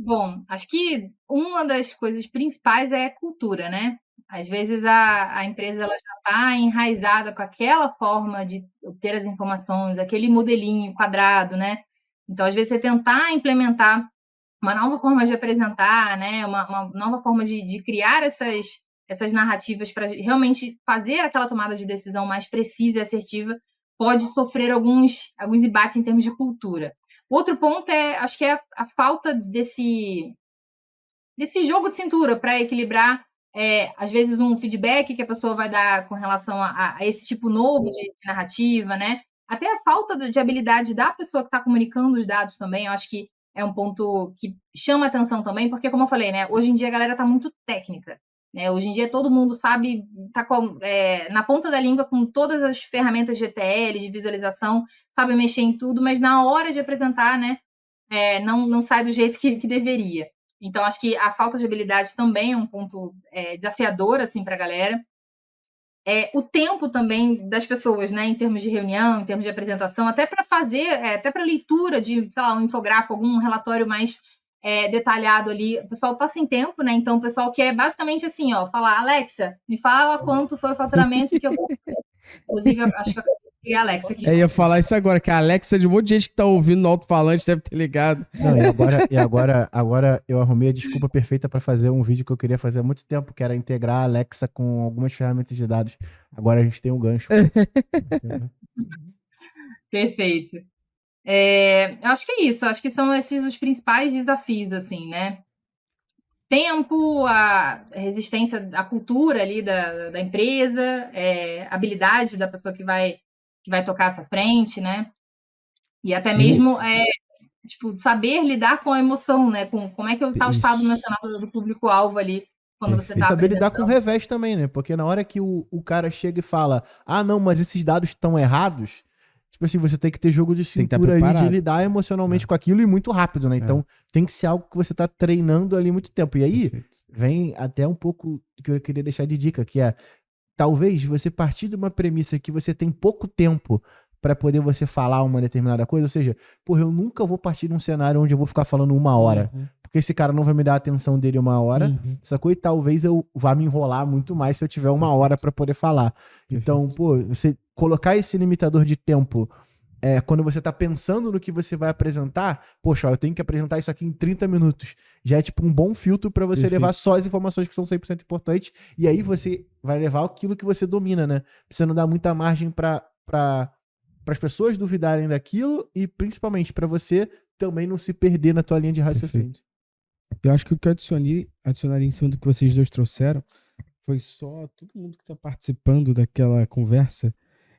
Bom, acho que uma das coisas principais é a cultura, né? Às vezes a empresa ela já está enraizada com aquela forma de ter as informações, aquele modelinho quadrado, né? Então, às vezes, você tentar implementar uma nova forma de apresentar, né? Uma nova forma de criar essas narrativas para realmente fazer aquela tomada de decisão mais precisa e assertiva, pode sofrer alguns embates em termos de cultura. Outro ponto acho que é a falta desse jogo de cintura para equilibrar, às vezes, um feedback que a pessoa vai dar com relação a esse tipo novo de narrativa, né? Até a falta de habilidade da pessoa que está comunicando os dados também, eu acho que é um ponto que chama atenção também, porque, como eu falei, né, hoje em dia a galera está muito técnica. Né? Hoje em dia todo mundo sabe, está na ponta da língua com todas as ferramentas de ETL, de visualização, sabe mexer em tudo, mas na hora de apresentar, né, não sai do jeito que deveria. Então, acho que a falta de habilidade também é um ponto desafiador assim, para a galera. O tempo também das pessoas, né, em termos de reunião, em termos de apresentação, até para fazer, até para leitura de, sei lá, um infográfico, algum relatório mais detalhado ali. O pessoal está sem tempo, né? Então, o pessoal quer basicamente assim, ó, falar, Alexa, me fala quanto foi o faturamento que eu posso fazer. Inclusive, eu acho que eu peguei a Alexa aqui. Eu ia falar isso agora, que a Alexa de um monte de gente que tá ouvindo no alto-falante deve ter ligado. Não, agora eu arrumei a desculpa perfeita para fazer um vídeo que eu queria fazer há muito tempo, que era integrar a Alexa com algumas ferramentas de dados. Agora a gente tem um gancho. Perfeito. Eu acho que é isso. Acho que são esses os principais desafios, assim, né? Tempo, a resistência à cultura ali da empresa, habilidade da pessoa que vai tocar essa frente, né? E até mesmo tipo, saber lidar com a emoção, né? Com como é que está o estado emocional do público-alvo ali quando você está E saber lidar com o revés também, né? Porque na hora que o cara chega e fala, não, mas esses dados estão errados, tipo assim, você tem que ter jogo de cintura ali de lidar emocionalmente com aquilo e muito rápido, né? Então tem que ser algo que você tá treinando ali muito tempo. E aí vem até um pouco que eu queria deixar de dica, que é talvez você partir de uma premissa que você tem pouco tempo para poder você falar uma determinada coisa, ou seja, porra, eu nunca vou partir de um cenário onde eu vou ficar falando 1 hora, porque esse cara não vai me dar a atenção dele 1 hora, sacou? E talvez eu vá me enrolar muito mais se eu tiver 1 hora para poder falar. Então, pô, você colocar esse limitador de tempo quando você tá pensando no que você vai apresentar, poxa, eu tenho que apresentar isso aqui em 30 minutos. Já é tipo um bom filtro para você levar só as informações que são 100% importantes, e aí você vai levar aquilo que você domina, né? Você não dá muita margem para as pessoas duvidarem daquilo e principalmente para você também não se perder na tua linha de raciocínio. Eu acho que o que eu adicionaria em cima do que vocês dois trouxeram foi só todo mundo que está participando daquela conversa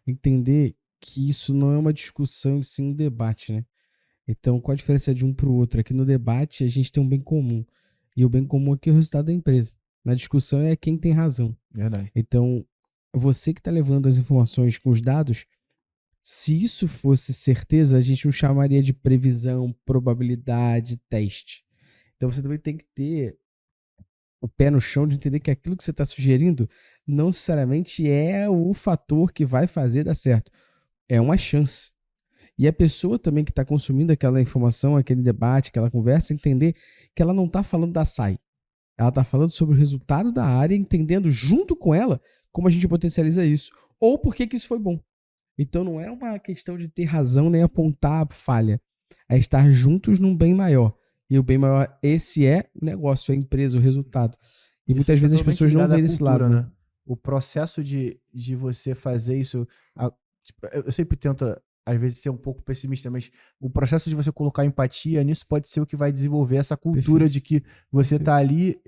entender que isso não é uma discussão, e sim um debate, né? Então, qual a diferença de um para o outro? É que no debate a gente tem um bem comum. E o bem comum aqui é o resultado da empresa. Na discussão é quem tem razão. Verdade. Então, você que está levando as informações com os dados, se isso fosse certeza, a gente não chamaria de previsão, probabilidade, teste. Então, você também tem que ter o pé no chão de entender que aquilo que você está sugerindo não necessariamente é o fator que vai fazer dar certo. É uma chance. E a pessoa também que está consumindo aquela informação, aquele debate, aquela conversa, entender que ela não está falando da SAI. Ela está falando sobre o resultado da área, entendendo junto com ela como a gente potencializa isso. Ou por que isso foi bom. Então não é uma questão de ter razão nem apontar a falha. É estar juntos num bem maior. E o bem maior, esse é o negócio, a empresa, o resultado. E muitas vezes as pessoas não veem desse lado. Né? O processo de você fazer isso... Eu sempre tento, às vezes, ser um pouco pessimista, mas o processo de você colocar empatia nisso pode ser o que vai desenvolver essa cultura de que você está ali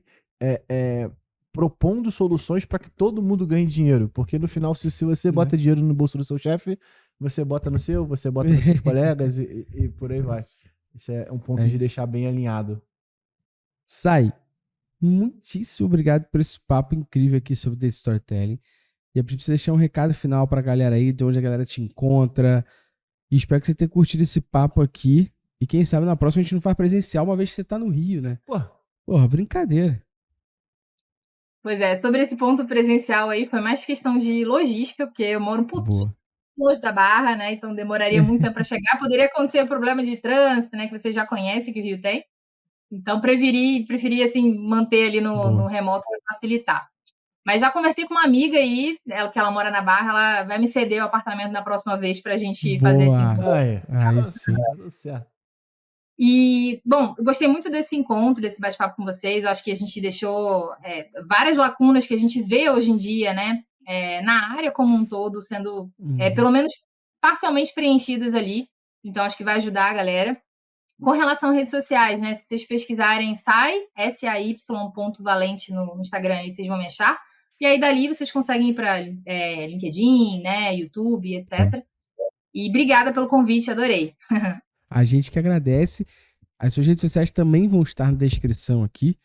propondo soluções para que todo mundo ganhe dinheiro. Porque no final, se você bota dinheiro no bolso do seu chefe, você bota no seu, você bota nos seus colegas e por aí vai. Isso é um ponto de deixar bem alinhado. Sai, muitíssimo obrigado por esse papo incrível aqui sobre Data Storytelling. E eu preciso deixar um recado final pra galera aí, de onde a galera te encontra. E espero que você tenha curtido esse papo aqui. E quem sabe na próxima a gente não faz presencial, uma vez que você tá no Rio, né? Porra, brincadeira. Pois é, sobre esse ponto presencial aí, foi mais questão de logística, porque eu moro um pouquinho longe da Barra, né? Então demoraria muito tempo para chegar. Poderia acontecer problema de trânsito, né? Que você já conhece que o Rio tem. Então preferi assim, manter ali no remoto para facilitar. Mas já conversei com uma amiga aí, que ela mora na Barra, ela vai me ceder o apartamento na próxima vez pra gente fazer esse encontro. Aí sim. Tudo certo. E, bom, eu gostei muito desse encontro, desse bate-papo com vocês. Eu acho que a gente deixou várias lacunas que a gente vê hoje em dia, né? Na área como um todo, sendo pelo menos parcialmente preenchidas ali. Então, acho que vai ajudar a galera. Com relação a redes sociais, né? Se vocês pesquisarem SAY.valente no Instagram, aí vocês vão me achar. E aí, dali, vocês conseguem ir para LinkedIn, né? YouTube, etc. E obrigada pelo convite, adorei. A gente que agradece. As suas redes sociais também vão estar na descrição aqui.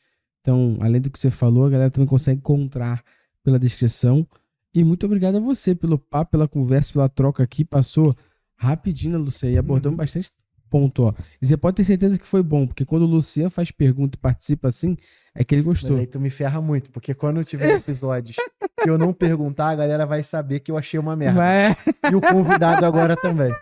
Então, além do que você falou, a galera também consegue encontrar pela descrição. E muito obrigado a você pelo papo, pela conversa, pela troca aqui. Passou rapidinho, Luciano, e abordamos bastante ponto, ó. E você pode ter certeza que foi bom, porque quando o Luciano faz pergunta e participa assim, é que ele gostou. Mas aí tu me ferra muito, porque quando tiver episódios que eu não perguntar, a galera vai saber que eu achei uma merda. E o convidado agora também.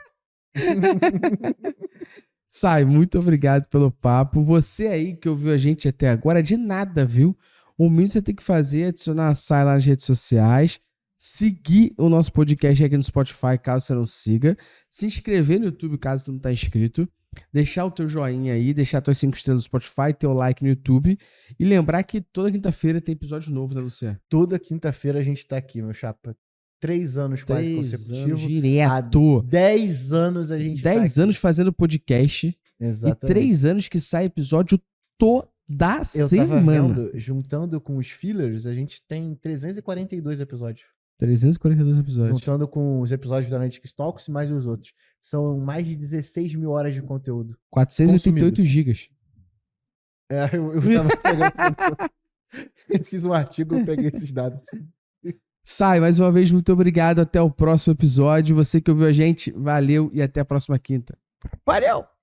Sai, muito obrigado pelo papo. Você aí que ouviu a gente até agora, de nada, viu? O mínimo que você tem que fazer é adicionar a Sai lá nas redes sociais, seguir o nosso podcast aqui no Spotify, caso você não siga, se inscrever no YouTube, caso você não está inscrito, deixar o teu joinha aí, deixar tuas 5 estrelas no Spotify, teu like no YouTube e lembrar que toda quinta-feira tem episódio novo, né, Luciano? Toda quinta-feira a gente tá aqui, meu chapa. 3 anos quase consecutivos. Direto. Há 10 anos a gente 10 anos fazendo podcast. Exatamente. E 3 anos que sai episódio toda semana. Vendo, juntando com os fillers, a gente tem 342 episódios. 342 episódios. Juntando com os episódios da Analytics Talks e mais os outros. São mais de 16 mil horas de conteúdo. 488 gigas. Eu tava pegando. Eu fiz um artigo e peguei esses dados. Sai, mais uma vez, muito obrigado. Até o próximo episódio. Você que ouviu a gente, valeu e até a próxima quinta. Valeu!